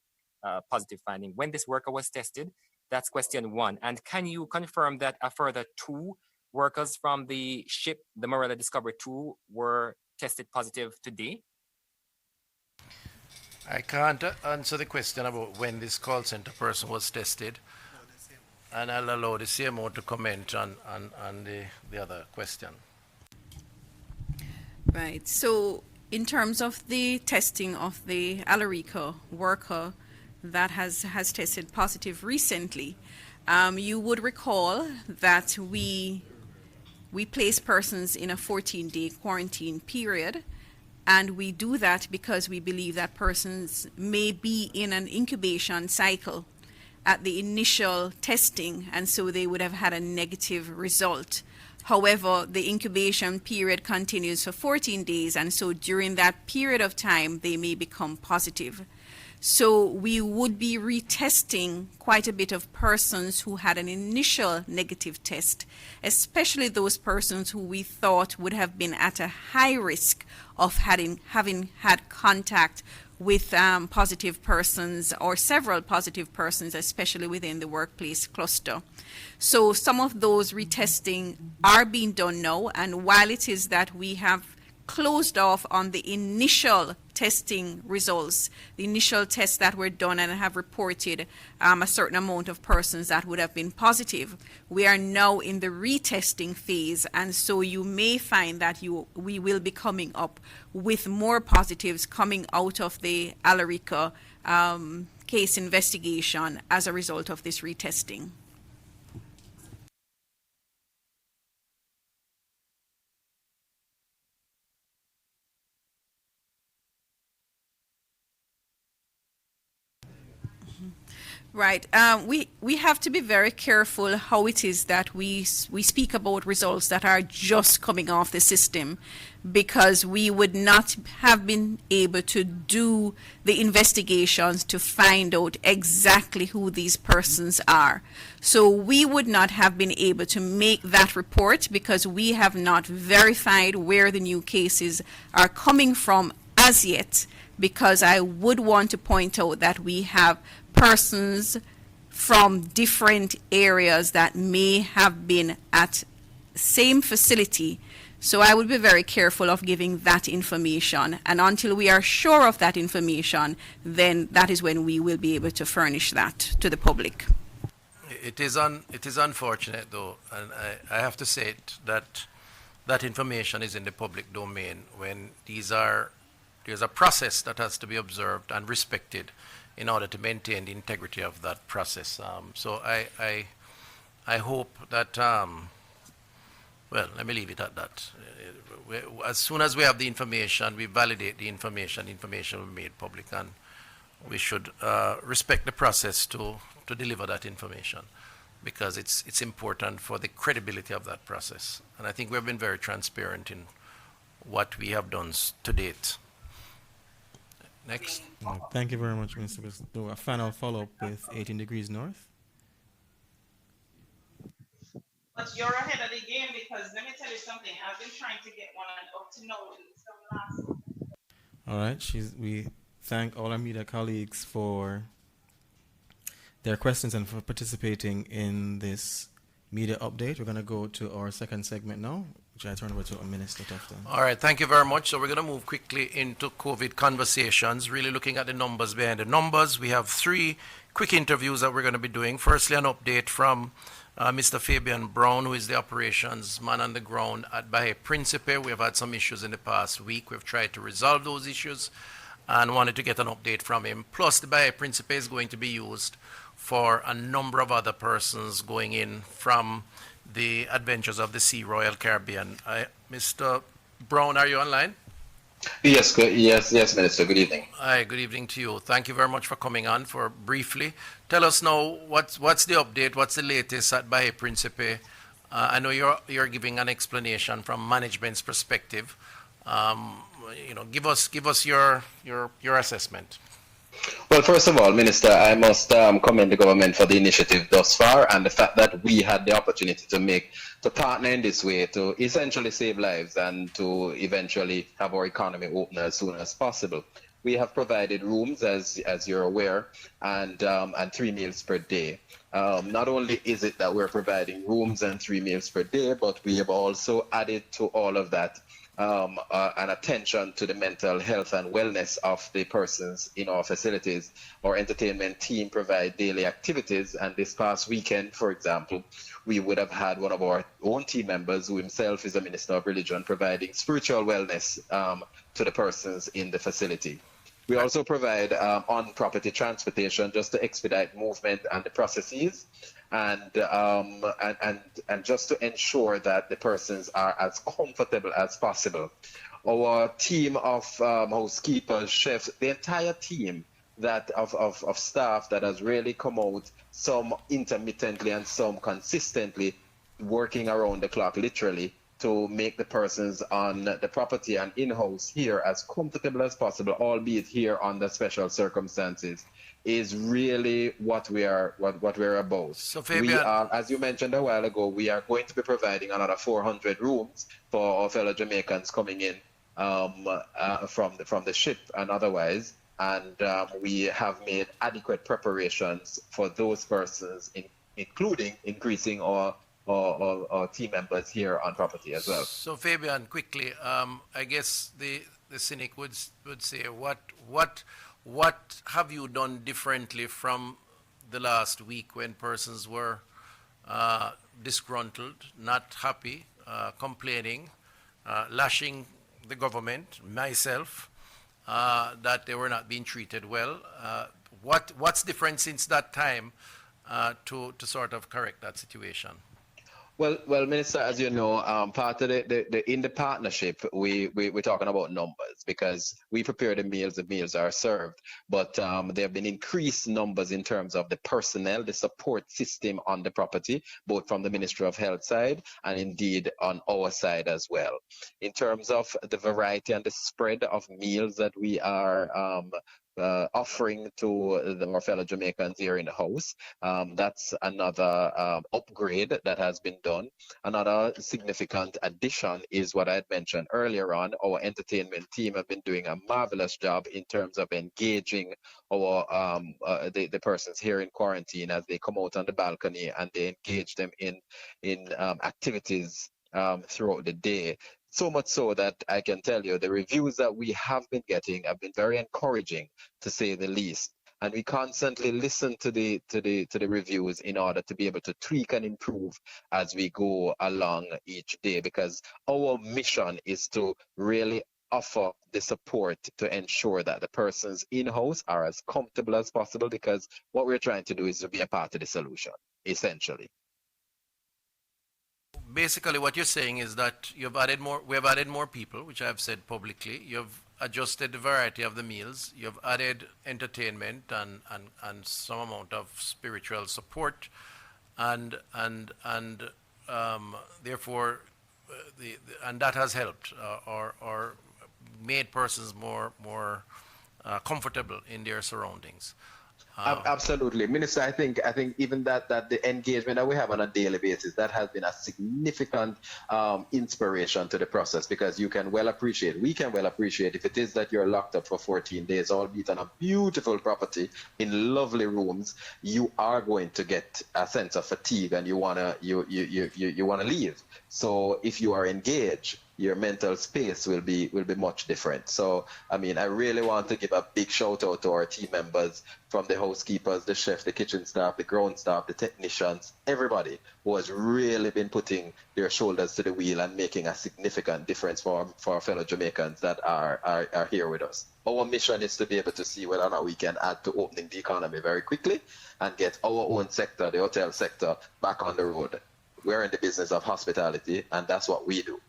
positive finding, when this worker was tested? That's question one. And can you confirm that a further 2 workers from the ship, the Morella Discovery 2, were tested positive today? I can't answer the question about when this call center person was tested, and I'll allow the CMO to comment on the other question. Right. So in terms of the testing of the Alarica worker that has tested positive recently, you would recall that we place persons in a 14-day quarantine period, and we do that because we believe that persons may be in an incubation cycle at the initial testing, and so they would have had a negative result. However, the incubation period continues for 14 days, and so during that period of time, they may become positive. So we would be retesting quite a bit of persons who had an initial negative test, especially those persons who we thought would have been at a high risk of having had contact with positive persons or several positive persons, especially within the workplace cluster. So some of those retesting are being done now, and while it is that we have closed off on the initial testing results, the initial tests that were done and have reported a certain amount of persons that would have been positive, we are now in the retesting phase, and so you may find that we will be coming up with more positives coming out of the Alarica case investigation as a result of this retesting. Right. We have to be very careful how it is that we speak about results that are just coming off the system, because we would not have been able to do the investigations to find out exactly who these persons are. So we would not have been able to make that report because we have not verified where the new cases are coming from as yet, because I would want to point out that we have persons from different areas that may have been at same facility. So I would be very careful of giving that information, and until we are sure of that information, then that is when we will be able to furnish that to the public. It is unfortunate though, and I have to say that information is in the public domain when there's a process that has to be observed and respected in order to maintain the integrity of that process. So I hope that, well, let me leave it at that. As soon as we have the information, we validate the information will be made public, and we should respect the process to deliver that information, because it's important for the credibility of that process. And I think we've been very transparent in what we have done to date. Next. Thank you very much, Minister. We'll do a final follow-up with 18 Degrees North. But you're ahead of the game, because let me tell you something. I've been trying to get one up to now. All right. We thank all our media colleagues for their questions and for participating in this media update. We're going to go to our second segment now, which I turn over to Minister Tufton. All right, thank you very much. So we're going to move quickly into COVID conversations, really looking at the numbers behind the numbers. We have 3 quick interviews that we're going to be doing. Firstly, an update from Mr. Fabian Brown, who is the operations man on the ground at Bahe Principe. We have had some issues in the past week. We've tried to resolve those issues and wanted to get an update from him. Plus, the Bahe Principe is going to be used for a number of other persons going in from the Adventures of the Sea Royal Caribbean. Mr. Brown, are you online? Yes, yes, Minister. Good evening. Hi, good evening to you. Thank you very much for coming on. For briefly, tell us now what's the update, what's the latest at Bahe Principe. I know you're giving an explanation from management's perspective. Give us your assessment. Well, first of all, Minister, I must commend the government for the initiative thus far and the fact that we had the opportunity to partner in this way to essentially save lives and to eventually have our economy open as soon as possible. We have provided rooms, as you're aware, and 3 meals per day. Not only is it that we're providing rooms and 3 meals per day, but we have also added to all of that an attention to the mental health and wellness of the persons in our facilities. Our entertainment team provide daily activities, and this past weekend, for example, we would have had one of our own team members, who himself is a minister of religion, providing spiritual wellness to the persons in the facility. We also provide on-property transportation just to expedite movement and the processes, and just to ensure that the persons are as comfortable as possible. Our team of housekeepers, chefs, the entire team of staff that has really come out, some intermittently and some consistently, working around the clock, literally, to make the persons on the property and in-house here as comfortable as possible, albeit here under special circumstances, is really what we're about. So Fabian, we are, as you mentioned a while ago, we are going to be providing another 400 rooms for our fellow Jamaicans coming in from the ship and otherwise, and we have made adequate preparations for those persons, including increasing our team members here on property as well. So Fabian, quickly, I guess the cynic would say, what have you done differently from the last week when persons were disgruntled, not happy, complaining, lashing the government, myself, that they were not being treated well? What's different since that time to sort of correct that situation? Well, Minister, as you know, part of in the partnership, we're talking about numbers because we prepare the meals are served, but there have been increased numbers in terms of the personnel, the support system on the property, both from the Ministry of Health side and indeed on our side as well. In terms of the variety and the spread of meals that we are offering to our fellow Jamaicans here in the house. That's another upgrade that has been done. Another significant addition is what I had mentioned earlier on. Our entertainment team have been doing a marvelous job in terms of engaging our the persons here in quarantine as they come out on the balcony, and they engage them in activities throughout the day. So much so that I can tell you the reviews that we have been getting have been very encouraging, to say the least. And we constantly listen to the reviews in order to be able to tweak and improve as we go along each day, because our mission is to really offer the support to ensure that the persons in-house are as comfortable as possible, because what we're trying to do is to be a part of the solution, essentially. Basically, what you're saying is that we have added more people, which I've said publicly. You've adjusted the variety of the meals. You've added entertainment and some amount of spiritual support, and therefore, and that has helped or made persons more comfortable in their surroundings. Absolutely, Minister. I think even that the engagement that we have on a daily basis, that has been a significant inspiration to the process, because we can well appreciate if it is that you're locked up for 14 days, albeit on a beautiful property in lovely rooms, you are going to get a sense of fatigue, and you wanna leave. So if you are engaged, your mental space will be much different. So, I mean, I really want to give a big shout out to our team members, from the housekeepers, the chef, the kitchen staff, the ground staff, the technicians, everybody who has really been putting their shoulders to the wheel and making a significant difference for our fellow Jamaicans that are here with us. Our mission is to be able to see whether or not we can add to opening the economy very quickly and get our own sector, the hotel sector, back on the road. We're in the business of hospitality, and that's what we do.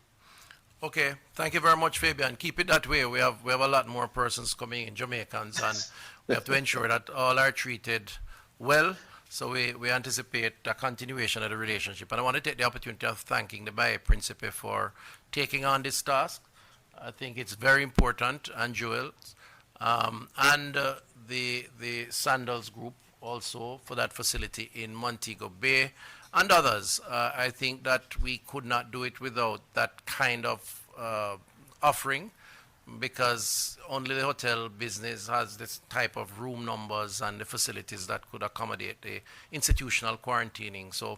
Okay, thank you very much, Fabian. Keep it that way. We have a lot more persons coming in, Jamaicans, and we have to ensure that all are treated well. So we anticipate a continuation of the relationship. And I want to take the opportunity of thanking the Baye Principe for taking on this task. I think it's very important, and Joel, and the Sandals Group also for that facility in Montego Bay, and others. I think that we could not do it without that kind of offering, because only the hotel business has this type of room numbers and the facilities that could accommodate the institutional quarantining. So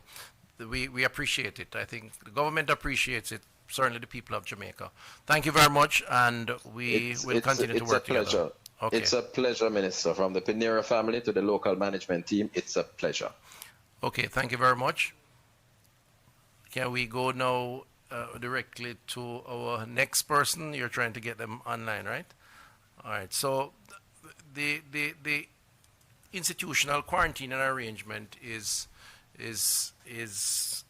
we appreciate it. I think the government appreciates it, certainly the people of Jamaica. Thank you very much, and we will continue to work together. It's a pleasure. Okay. It's a pleasure, Minister. From the Pinera family to the local management team, it's a pleasure. Okay, thank you very much. Can we go now directly to our next person? You're trying to get them online, right? All right. So the institutional quarantine arrangement is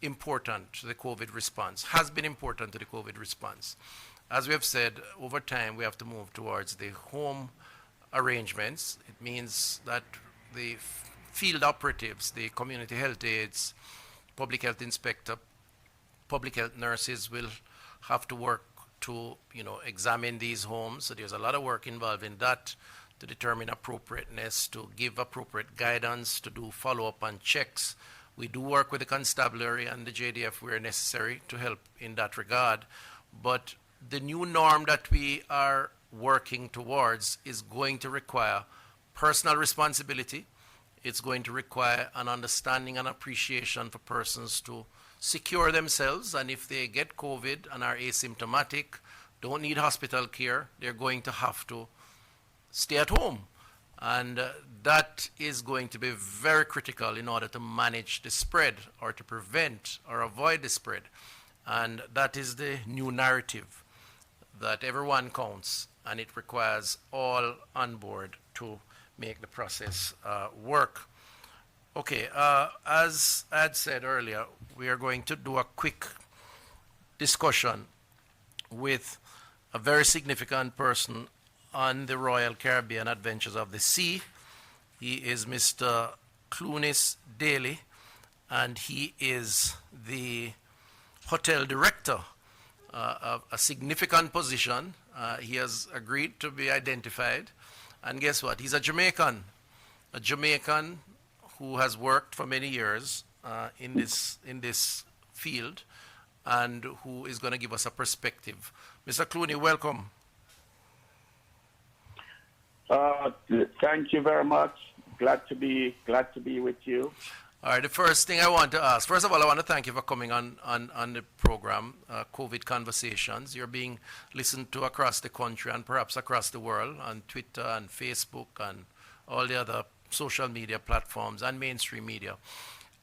important to the COVID response, has been important to the COVID response. As we have said, over time, we have to move towards the home arrangements. It means that the field operatives, the community health aides, public health inspector, public health nurses will have to work to, examine these homes. So there's a lot of work involved in that, to determine appropriateness, to give appropriate guidance, to do follow-up and checks. We do work with the constabulary and the JDF where necessary to help in that regard. But the new norm that we are working towards is going to require personal responsibility. It's going to require an understanding and appreciation for persons to secure themselves, and if they get COVID and are asymptomatic, don't need hospital care, they're going to have to stay at home. And that is going to be very critical in order to manage the spread, or to prevent or avoid the spread. And that is the new narrative, that everyone counts, and it requires all on board to make the process work. Okay, as I had said earlier, we are going to do a quick discussion with a very significant person on the Royal Caribbean Adventures of the Sea. He is Mr. Clunis Daly, and he is the hotel director, of a significant position. He has agreed to be identified, and guess what? He's a Jamaican who has worked for many years in this field, and who is going to give us a perspective. Mr. Clooney, welcome. Thank you very much. Glad to be with you. All right. The first thing I want to ask, first of all, I want to thank you for coming on the program, COVID Conversations. You're being listened to across the country and perhaps across the world on Twitter and Facebook and all the other social media platforms and mainstream media.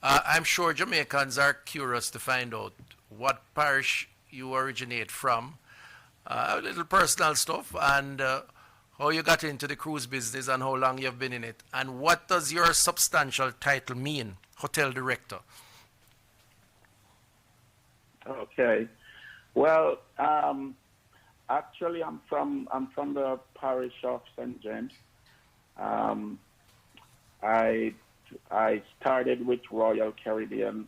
I'm sure Jamaicans are curious to find out what parish you originate from, a little personal stuff, and how you got into the cruise business and how long you've been in it, and what does your substantial title mean, hotel director? Okay. Well, actually, I'm from the parish of St. James. I started with Royal Caribbean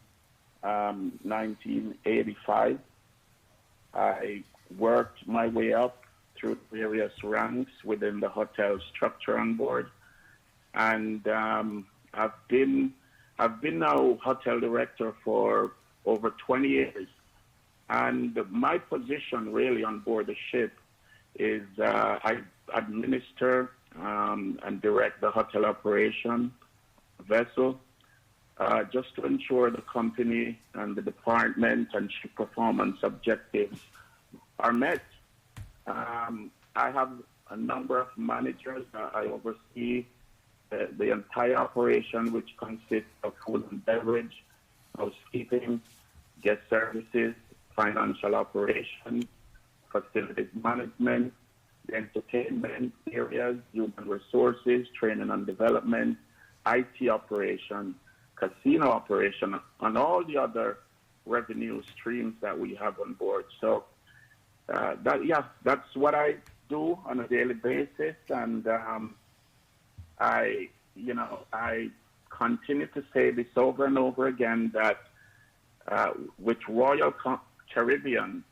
1985. I worked my way up through various ranks within the hotel structure on board. and I've been now hotel director for over 20 years. And my position really on board the ship is I administer and direct the hotel operation vessel, just to ensure the company and the department and ship performance objectives are met. I have a number of managers. I oversee the entire operation, which consists of food and beverage, housekeeping, guest services, financial operations, facilities management, the entertainment areas, human resources, training and development, IT operation, casino operation, and all the other revenue streams that we have on board. So that's what I do on a daily basis, and I continue to say this over and over again that with Royal Caribbean,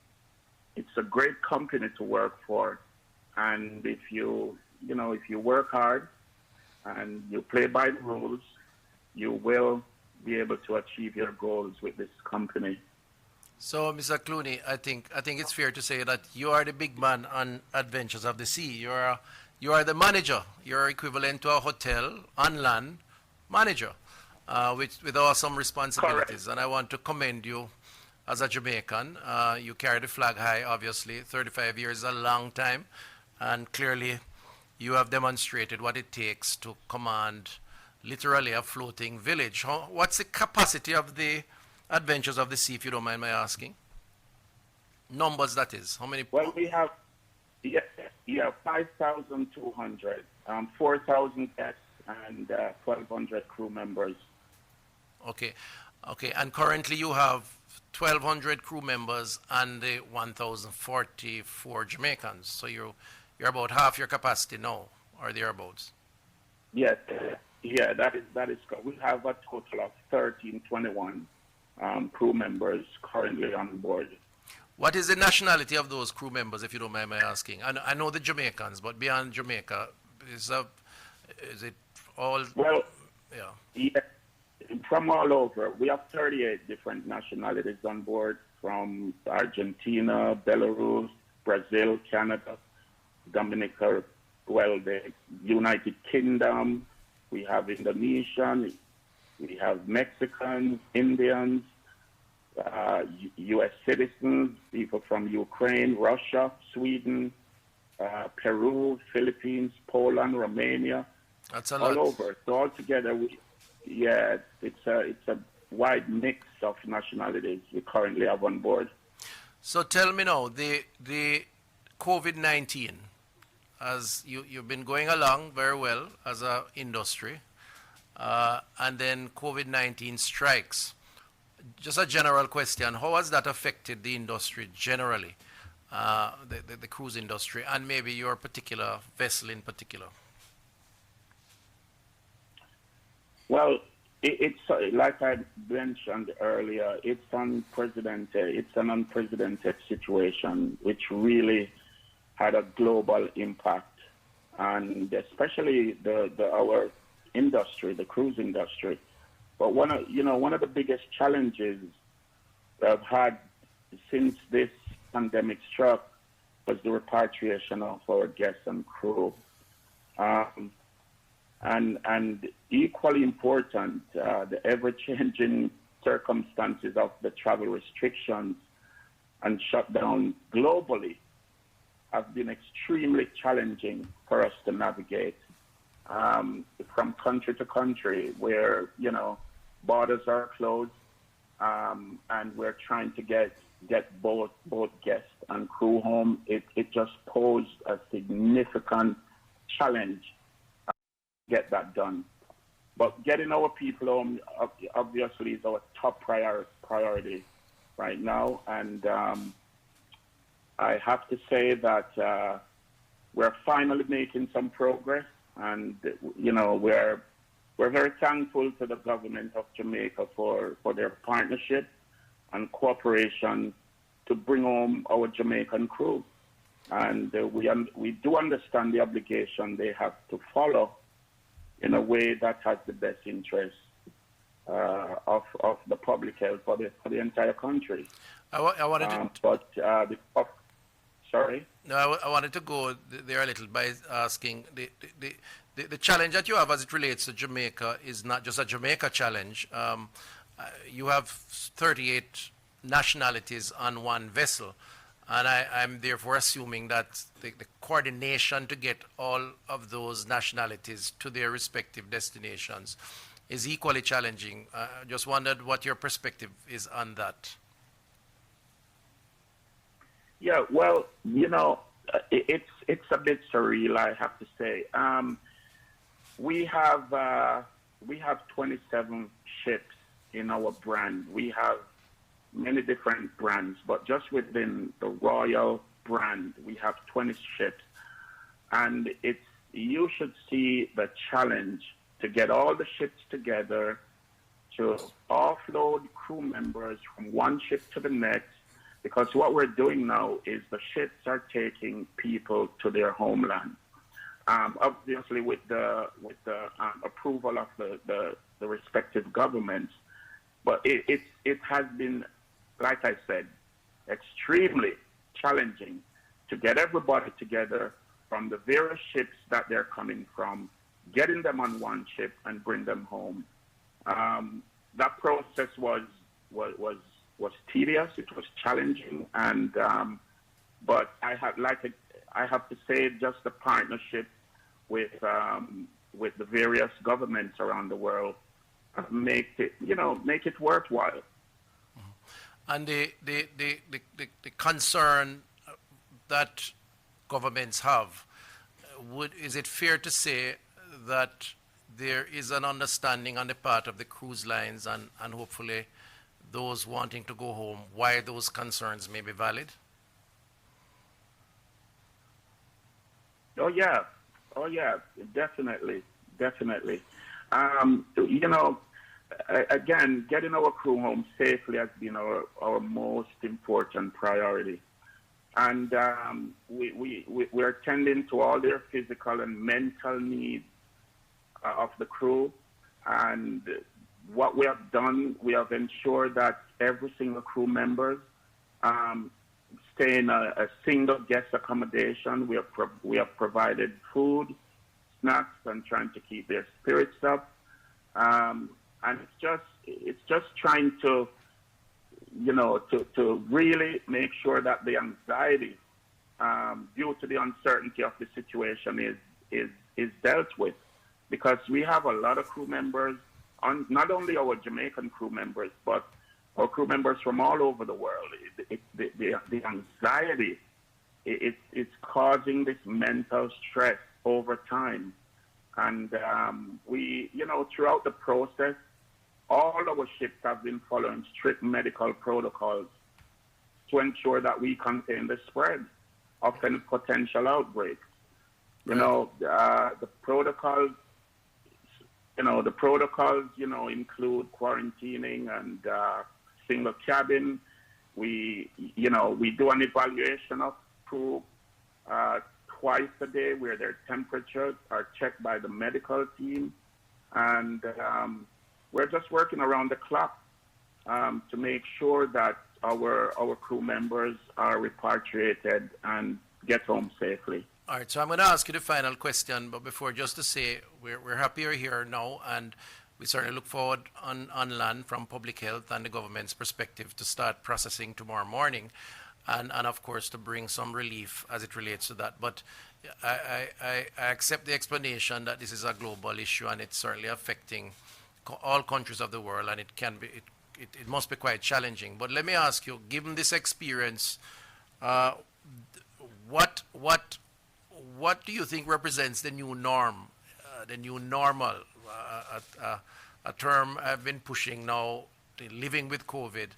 it's a great company to work for, and if you work hard and you play by the rules, you will be able to achieve your goals with this company. So, Mr. Clooney, I think it's fair to say that you are the big man on Adventures of the Sea. You are the manager. You're equivalent to a hotel on land manager, with awesome responsibilities. Correct. And I want to commend you as a Jamaican. You carry the flag high, obviously. 35 years is a long time, and clearly you have demonstrated what it takes to command literally a floating village. What's the capacity of the Adventures of the Sea, if you don't mind my asking? Numbers, that is. How many? Well, we have 5,200, 4,000 guests, and 1,200 crew members. Okay. And currently you have 1,200 crew members and 1,044 Jamaicans. So you're about half your capacity now, or thereabouts. Yes. Yeah, that is correct. We have a total of 1,321 crew members currently on board. What is the nationality of those crew members, if you don't mind my asking? I know the Jamaicans, but beyond Jamaica, is it all? Well, yeah, from all over. We have 38 different nationalities on board, from Argentina, Belarus, Brazil, Canada, Dominica, the United Kingdom. We have Indonesian, we have Mexicans, Indians, U.S. citizens, people from Ukraine, Russia, Sweden, Peru, Philippines, Poland, Romania. That's a lot. All over. So altogether, it's a wide mix of nationalities we currently have on board. So tell me now, the COVID-19, as you've been going along very well as an industry, and then COVID-19 strikes. Just a general question, how has that affected the industry generally, the cruise industry, and maybe your particular vessel in particular? Well, it's like I mentioned earlier, it's unprecedented. It's an unprecedented situation, which really had a global impact, and especially our industry, the cruise industry. But one of the biggest challenges I've had since this pandemic struck was the repatriation of our guests and crew. And equally important, the ever-changing circumstances of the travel restrictions and shutdown globally have been extremely challenging for us to navigate, from country to country, where borders are closed, and we're trying to get both guests and crew home. It just posed a significant challenge to get that done. But getting our people home obviously is our top priority right now, and I have to say that we're finally making some progress, and we're very thankful to the government of Jamaica for their partnership and cooperation to bring home our Jamaican crew. And we do understand the obligation they have to follow in a way that has the best interest of the public health for the entire country. I wanted to. Sorry. No, I wanted to go there a little by asking the challenge that you have as it relates to Jamaica is not just a Jamaica challenge. You have 38 nationalities on one vessel, and I'm therefore assuming that the coordination to get all of those nationalities to their respective destinations is equally challenging. Just wondered what your perspective is on that. Yeah, well, it's a bit surreal, I have to say. We have 27 ships in our brand. We have many different brands, but just within the Royal brand, we have 20 ships. And you should see the challenge to get all the ships together, to offload crew members from one ship to the next, because what we're doing now is the ships are taking people to their homeland. Obviously, with the approval of the respective governments, but it has been, like I said, extremely challenging to get everybody together from the various ships that they're coming from, getting them on one ship and bring them home. That process was tedious. It was challenging, and but I have to say, just the partnership with the various governments around the world make it worthwhile. And the concern that governments have, is it fair to say that there is an understanding on the part of the cruise lines and hopefully those wanting to go home why those concerns may be valid? Oh yeah, definitely. Again, getting our crew home safely has been our most important priority. And we're tending to all their physical and mental needs of the crew. And what we have done, we have ensured that every single crew member stay in a single guest accommodation. We have provided food, snacks, and trying to keep their spirits up. And it's just trying to, to really make sure that the anxiety due to the uncertainty of the situation is dealt with, because we have a lot of crew members, not only our Jamaican crew members, but our crew members from all over the world. The anxiety, it's causing this mental stress over time. And we, throughout the process, all our ships have been following strict medical protocols to ensure that we contain the spread of any potential outbreaks. The protocols, include quarantining and single cabin. We do an evaluation of crew twice a day, where their temperatures are checked by the medical team, and we're just working around the clock to make sure that our crew members are repatriated and get home safely. All right, so I'm going to ask you the final question, but before, just to say we're happy you're here now, and we certainly look forward on land from public health and the government's perspective to start processing tomorrow morning, and of course to bring some relief as it relates to that. But I accept the explanation that this is a global issue and it's certainly affecting all countries of the world, and it must be quite challenging. But let me ask you, given this experience, what do you think represents the new norm, the new normal, a term I've been pushing now, living with COVID?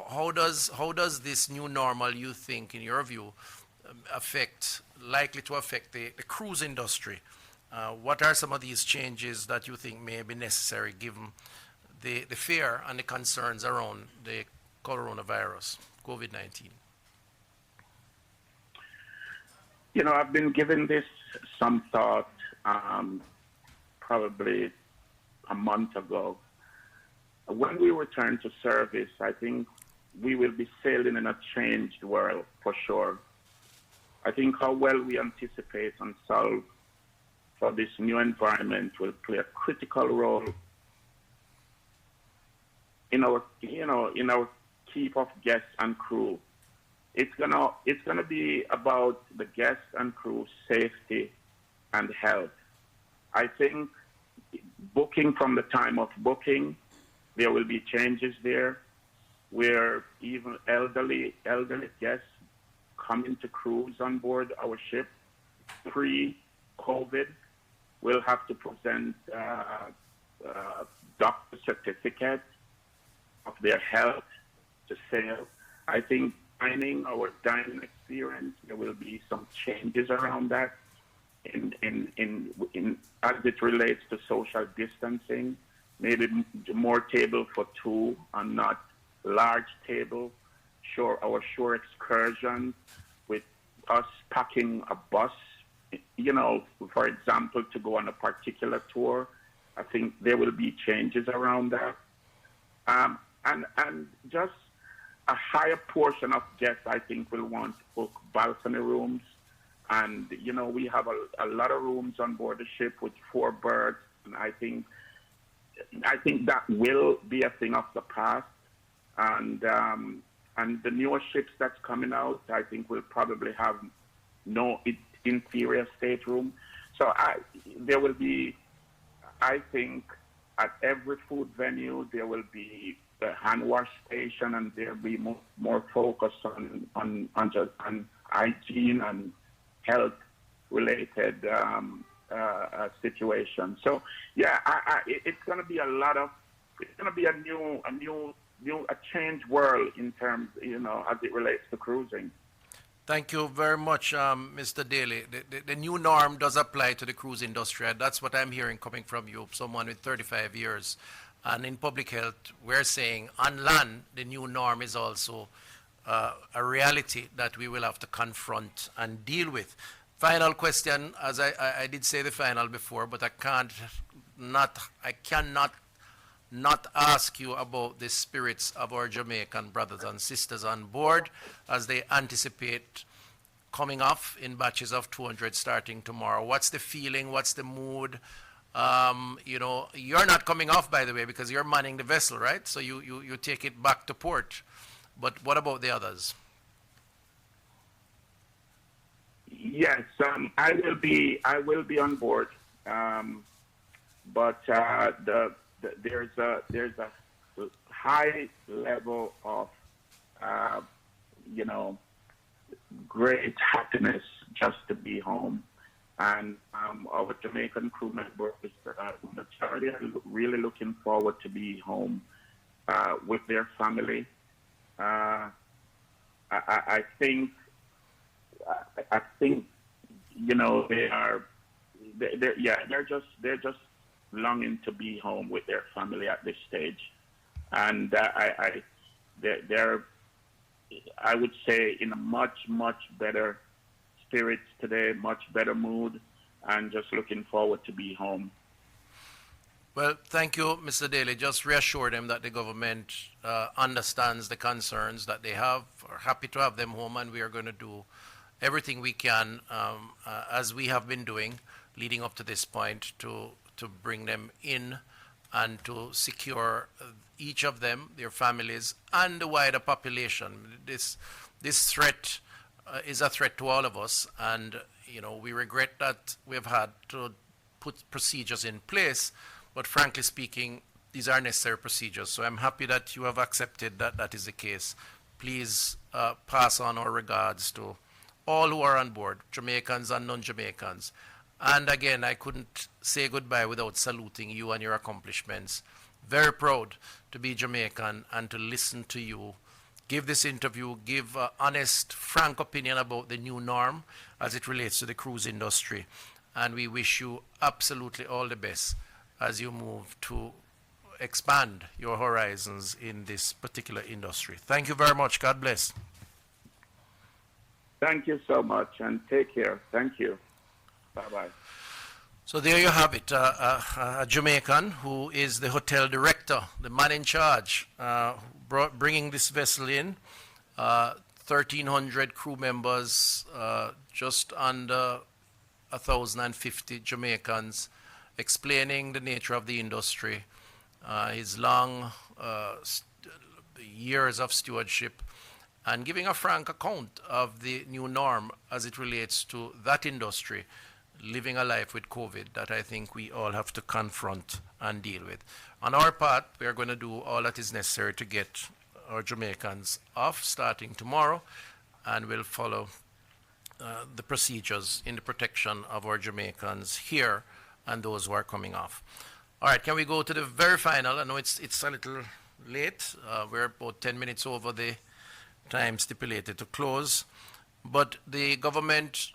How does this new normal, you think, in your view, likely to affect the cruise industry? What are some of these changes that you think may be necessary given the fear and the concerns around the coronavirus, COVID-19? I've been giving this some thought probably a month ago. When we return to service, I think we will be sailing in a changed world for sure. I think how well we anticipate and solve for this new environment will play a critical role in our, in our keep of guests and crew. It's gonna be about the guests and crew safety and health. I think booking from the time of booking, there will be changes there where even elderly guests coming to cruise on board our ship pre-COVID will have to present doctor certificate of their health to sail. I think our dining experience, there will be some changes around that in as it relates to social distancing, maybe more table for two and not large table. Our shore excursions with us packing a bus, for example, to go on a particular tour. I think there will be changes around that. And just a higher portion of guests, I think, will want to book balcony rooms. And, we have a lot of rooms on board the ship with 4 berths. And I think that will be a thing of the past. And the newer ships that's coming out, I think, will probably have no inferior stateroom. So there will be, I think, at every food venue, there will be a hand wash station, and there'll be more focus on hygiene and health related situations. So yeah, it's going to be it's going to be a changed world in terms, as it relates to cruising. Thank you very much, Mr. Daly. The new norm does apply to the cruise industry, and that's what I'm hearing coming from you, someone with 35 years. And in public health, we're saying on land, the new norm is also a reality that we will have to confront and deal with. Final question, as I did say the final before, but I cannot not ask you about the spirits of our Jamaican brothers and sisters on board as they anticipate coming off in batches of 200 starting tomorrow. What's the feeling? What's the mood? You're not coming off, by the way, because you're manning the vessel, right? So you take it back to port. But what about the others? Yes, I will be on board. But there's a high level of great happiness just to be home, and our Jamaican crew members, majority are really looking forward to be home with their family. I think they're just longing to be home with their family at this stage, and they're I would say in a much better spirits today, much better mood, and just looking forward to be home. Well, thank you, Mr. Daly. Just reassure them that the government understands the concerns that they have. We're happy to have them home, and we are going to do everything we can, as we have been doing leading up to this point, to bring them in and to secure each of them, their families, and the wider population. This threat is a threat to all of us, and we regret that we've had to put procedures in place, but frankly speaking, these are necessary procedures. So I'm happy that you have accepted that that is the case. Please pass on our regards to all who are on board, Jamaicans and non-Jamaicans. And again, I couldn't say goodbye without saluting you and your accomplishments. Very proud to be Jamaican and to listen to you give this interview, give honest, frank opinion about the new norm as it relates to the cruise industry. And we wish you absolutely all the best as you move to expand your horizons in this particular industry. Thank you very much. God bless. Thank you so much, and take care. Thank you. Bye-bye. So there you have it, a Jamaican who is the hotel director, the man in charge, bringing this vessel in, 1,300 crew members, just under 1,050 Jamaicans, explaining the nature of the industry, his long years of stewardship, and giving a frank account of the new norm as it relates to that industry, living a life with COVID that I think we all have to confront and deal with. On our part, we are going to do all that is necessary to get our Jamaicans off starting tomorrow, and we'll follow the procedures in the protection of our Jamaicans here and those who are coming off. All right, can we go to the very final? I know it's a little late. We're about 10 minutes over the time stipulated to close, but the government,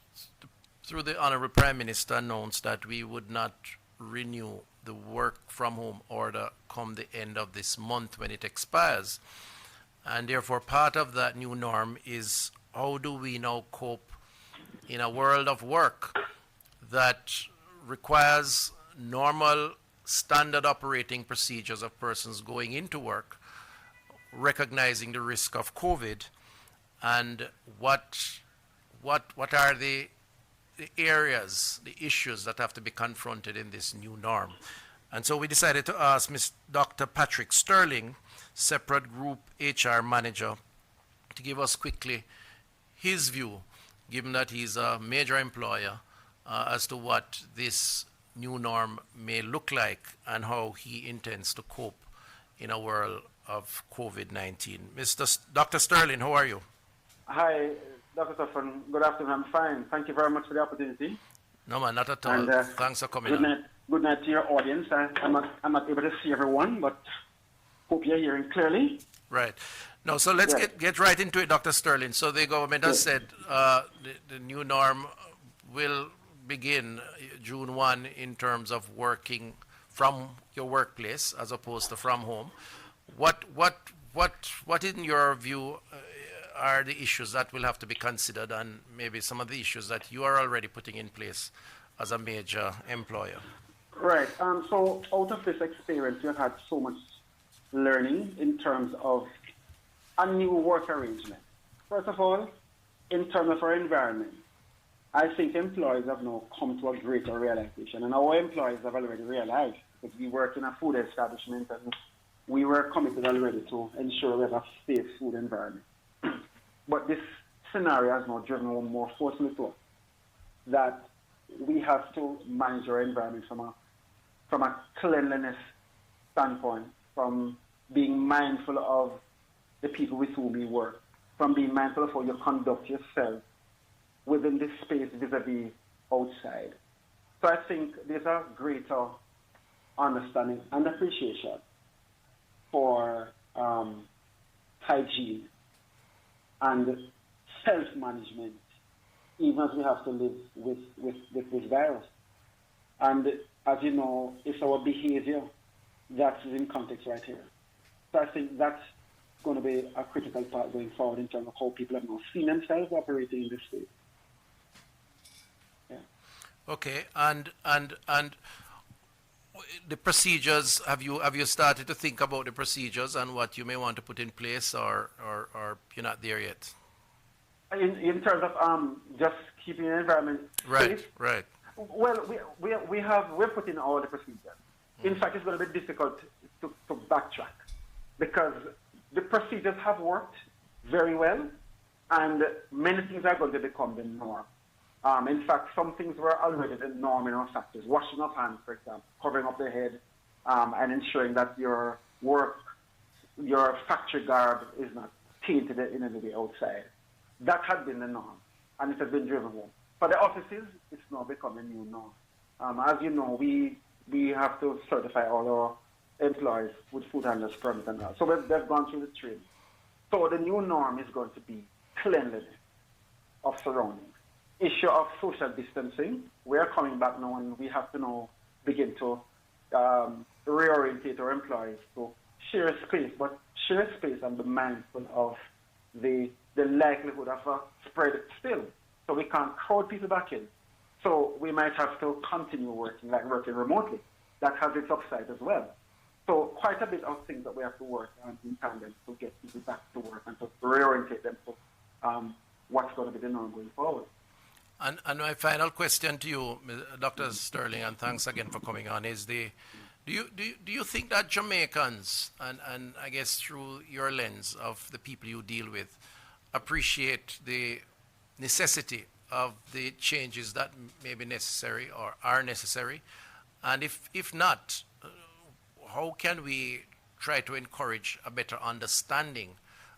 through the Honorable Prime Minister, announced that we would not renew the work from home order come the end of this month when it expires. And therefore, part of that new norm is how do we now cope in a world of work that requires normal standard operating procedures of persons going into work, recognizing the risk of COVID, and what are the areas, the issues that have to be confronted in this new norm. And so we decided to ask Dr. Patrick Sterling, separate group HR manager, to give us quickly his view, given that he's a major employer, as to what this new norm may look like and how he intends to cope in a world of COVID-19. Dr. Sterling, how are you? Hi, Dr. Tuffin. Good afternoon. I'm fine. Thank you very much for the opportunity. No, man, not at all. And, thanks for coming good on. night, good night to your audience. I'm not able to see everyone, but hope you're hearing clearly. Right. No, so let's get right into it, Dr. Sterling. So the government has said the new norm will begin June 1 in terms of working from your workplace as opposed to from home. What in your view are the issues that will have to be considered, and maybe some of the issues that you are already putting in place as a major employer? Right. So out of this experience, we've had so much learning in terms of a new work arrangement. First of all, in terms of our environment, I think employees have now come to a greater realization, and our employees have already realized, because we work in a food establishment and we were committed already to ensure we have a safe food environment. But this scenario has now driven home more forcefully to us that we have to manage our environment from a cleanliness standpoint, from being mindful of the people with whom we work, from being mindful of how you conduct yourself within this space vis-a-vis outside. So I think there's a greater understanding and appreciation for hygiene and self-management, even as we have to live with this virus. And as you know, it's our behavior that is in context right here. So I think that's going to be a critical part going forward in terms of how people have now seen themselves operating in this space. Yeah. Okay, and the procedures, have you started to think about the procedures and what you may want to put in place, or you're not there yet? In terms of just keeping the environment safe? Right. Well, we're putting all the procedures. In fact, it's going to be difficult to backtrack because the procedures have worked very well, and many things are going to become the norm. In fact, some things were already the norm in our factories. Washing of hands, for example, covering up the head, and ensuring that your factory garb is not tainted in any way outside. That had been the norm, and it has been driven home. For the offices, it's now become a new norm. As you know, we have to certify all our employees with food handlers permit and all. So they've gone through the training. So the new norm is going to be cleanliness of surroundings. Issue of social distancing, we are coming back now, and we have to now begin to reorientate our employees to share space, but share space and be mindful of the likelihood of a spread still. So we can't crowd people back in. So we might have to continue working, like working remotely. That has its upside as well. So quite a bit of things that we have to work on in tandem to get people back to work and to reorientate them to what's going to be the norm going forward. And my final question to you, Dr. Sterling, and thanks again for coming on, is do you think that Jamaicans, and I guess through your lens of the people you deal with, appreciate the necessity of the changes that may be necessary or are necessary? And if not, how can we try to encourage a better understanding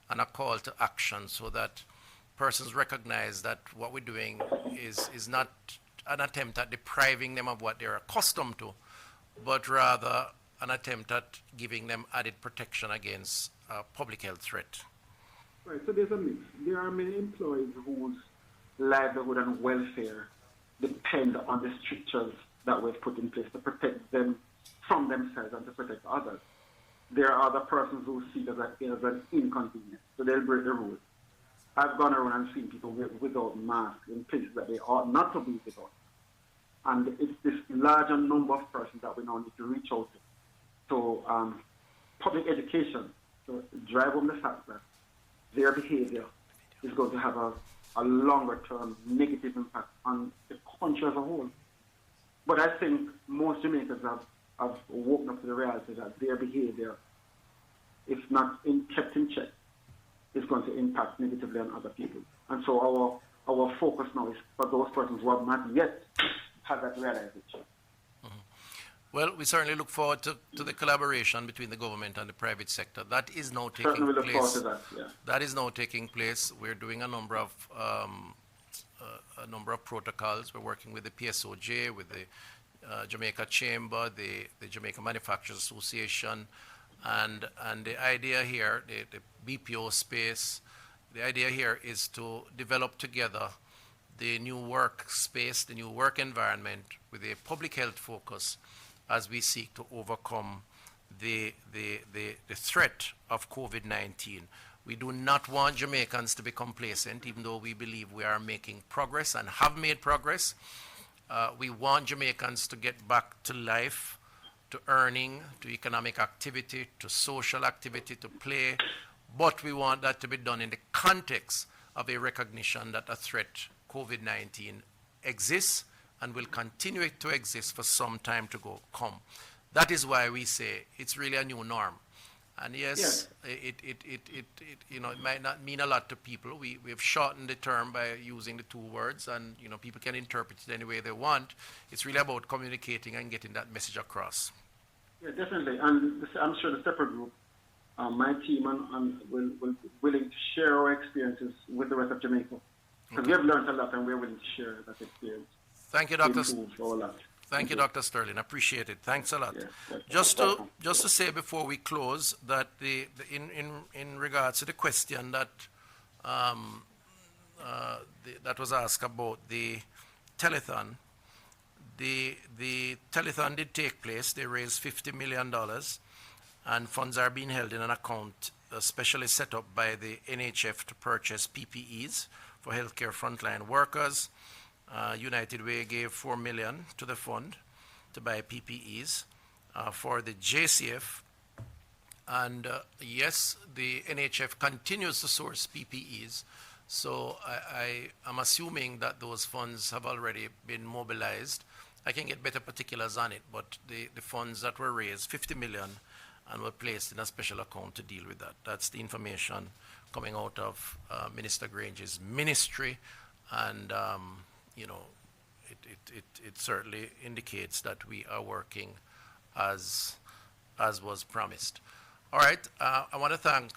and a call to action so that persons recognize that what we're doing is not an attempt at depriving them of what they're accustomed to, but rather an attempt at giving them added protection against a public health threat? Right, so there's a mix. There are many employees whose livelihood and welfare depend on the strictures that we've put in place to protect them from themselves and to protect others. There are other persons who see it as an inconvenience, so they'll break the rules. I've gone around and seen people without masks in places that they ought not to be without. And it's this larger number of persons that we now need to reach out to. So public education, to drive home the fact that their behavior is going to have a longer term negative impact on the country as a whole. But I think most Jamaicans have woken up to the reality that their behavior, if not kept in check, is going to impact negatively on other people. And so our focus now is for those persons who have not yet had that realization. Well, we certainly look forward to the collaboration between the government and the private sector. That is now taking Certainly we look place. forward to that, yeah. That is now taking place. We're doing a number of protocols. We're working with the PSOJ, with the Jamaica Chamber, the Jamaica Manufacturers Association, and the idea here, the BPO space, the idea here is to develop together the new work space, the new work environment with a public health focus as we seek to overcome the threat of COVID-19. We do not want Jamaicans to be complacent, even though we believe we are making progress and have made progress. We want Jamaicans to get back to life, to earning, to economic activity, to social activity, to play, but we want that to be done in the context of a recognition that a threat, COVID-19, exists and will continue to exist for some time to come. That is why we say it's really a new norm. And yes, it might not mean a lot to people. We've shortened the term by using the two words, and people can interpret it any way they want. It's really about communicating and getting that message across. Yeah, definitely. And I'm sure the separate group, my team, will be willing to share our experiences with the rest of Jamaica. Because we have learned a lot, and we're willing to share that experience. Thank you, Dr. Thank you, Dr. Sterling. Appreciate it. Thanks a lot. Just to say before we close that in regards to the question that that was asked about the telethon, the telethon did take place. They raised $50 million, and funds are being held in an account specially set up by the NHF to purchase PPEs for healthcare frontline workers. United Way gave $4 million to the fund to buy PPEs for the JCF. And yes, the NHF continues to source PPEs. So I am assuming that those funds have already been mobilized. I can get better particulars on it, but the funds that were raised, $50 million, and were placed in a special account to deal with that. That's the information coming out of Minister Grange's ministry. And it certainly indicates that we are working as was promised. All right, I want to thank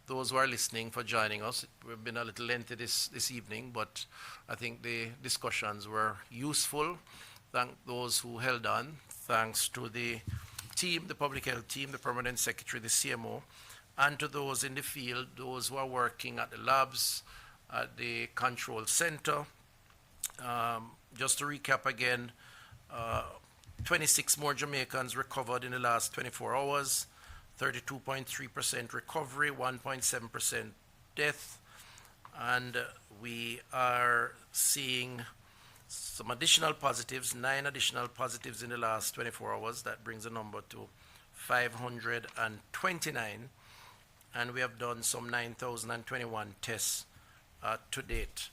those who are listening for joining us. We've been a little lengthy this evening, but I think the discussions were useful. Thank those who held on. Thanks to the team, the public health team, the permanent secretary, the CMO, and to those in the field, those who are working at the labs, at the control center. Just to recap again, 26 more Jamaicans recovered in the last 24 hours, 32.3% recovery, 1.7% death, and we are seeing some additional positives, 9 additional positives in the last 24 hours. That brings the number to 529. And we have done some 9,021 tests to date.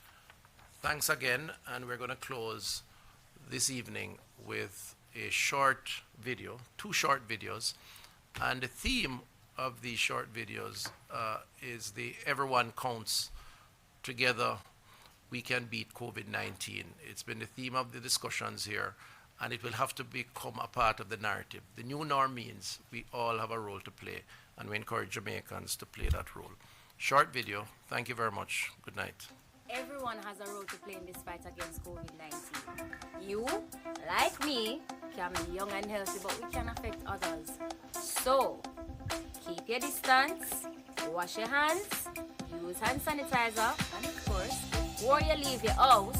Thanks again, and we're going to close this evening with a short video, 2 short videos. And the theme of these short videos is the Everyone Counts, Together We Can Beat COVID-19. It's been the theme of the discussions here, and it will have to become a part of the narrative. The new norm means we all have a role to play, and we encourage Jamaicans to play that role. Short video. Thank you very much. Good night. Everyone has a role to play in this fight against COVID-19. You, like me, can be young and healthy, but we can affect others. So, keep your distance, wash your hands, use hand sanitizer, and of course, before you leave your house,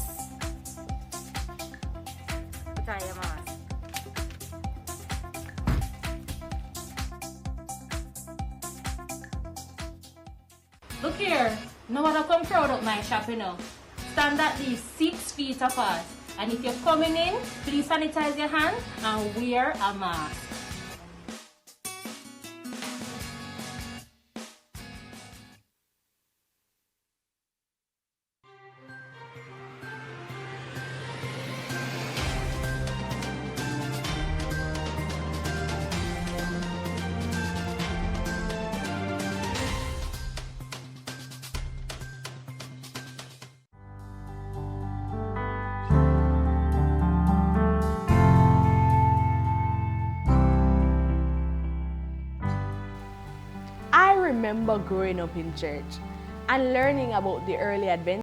put on your mask. Look here, no one come crowd up my shop, you know. Stand at least 6 feet apart. And if you're coming in, please sanitize your hands and wear a mask. I remember growing up in church and learning about the early Adventists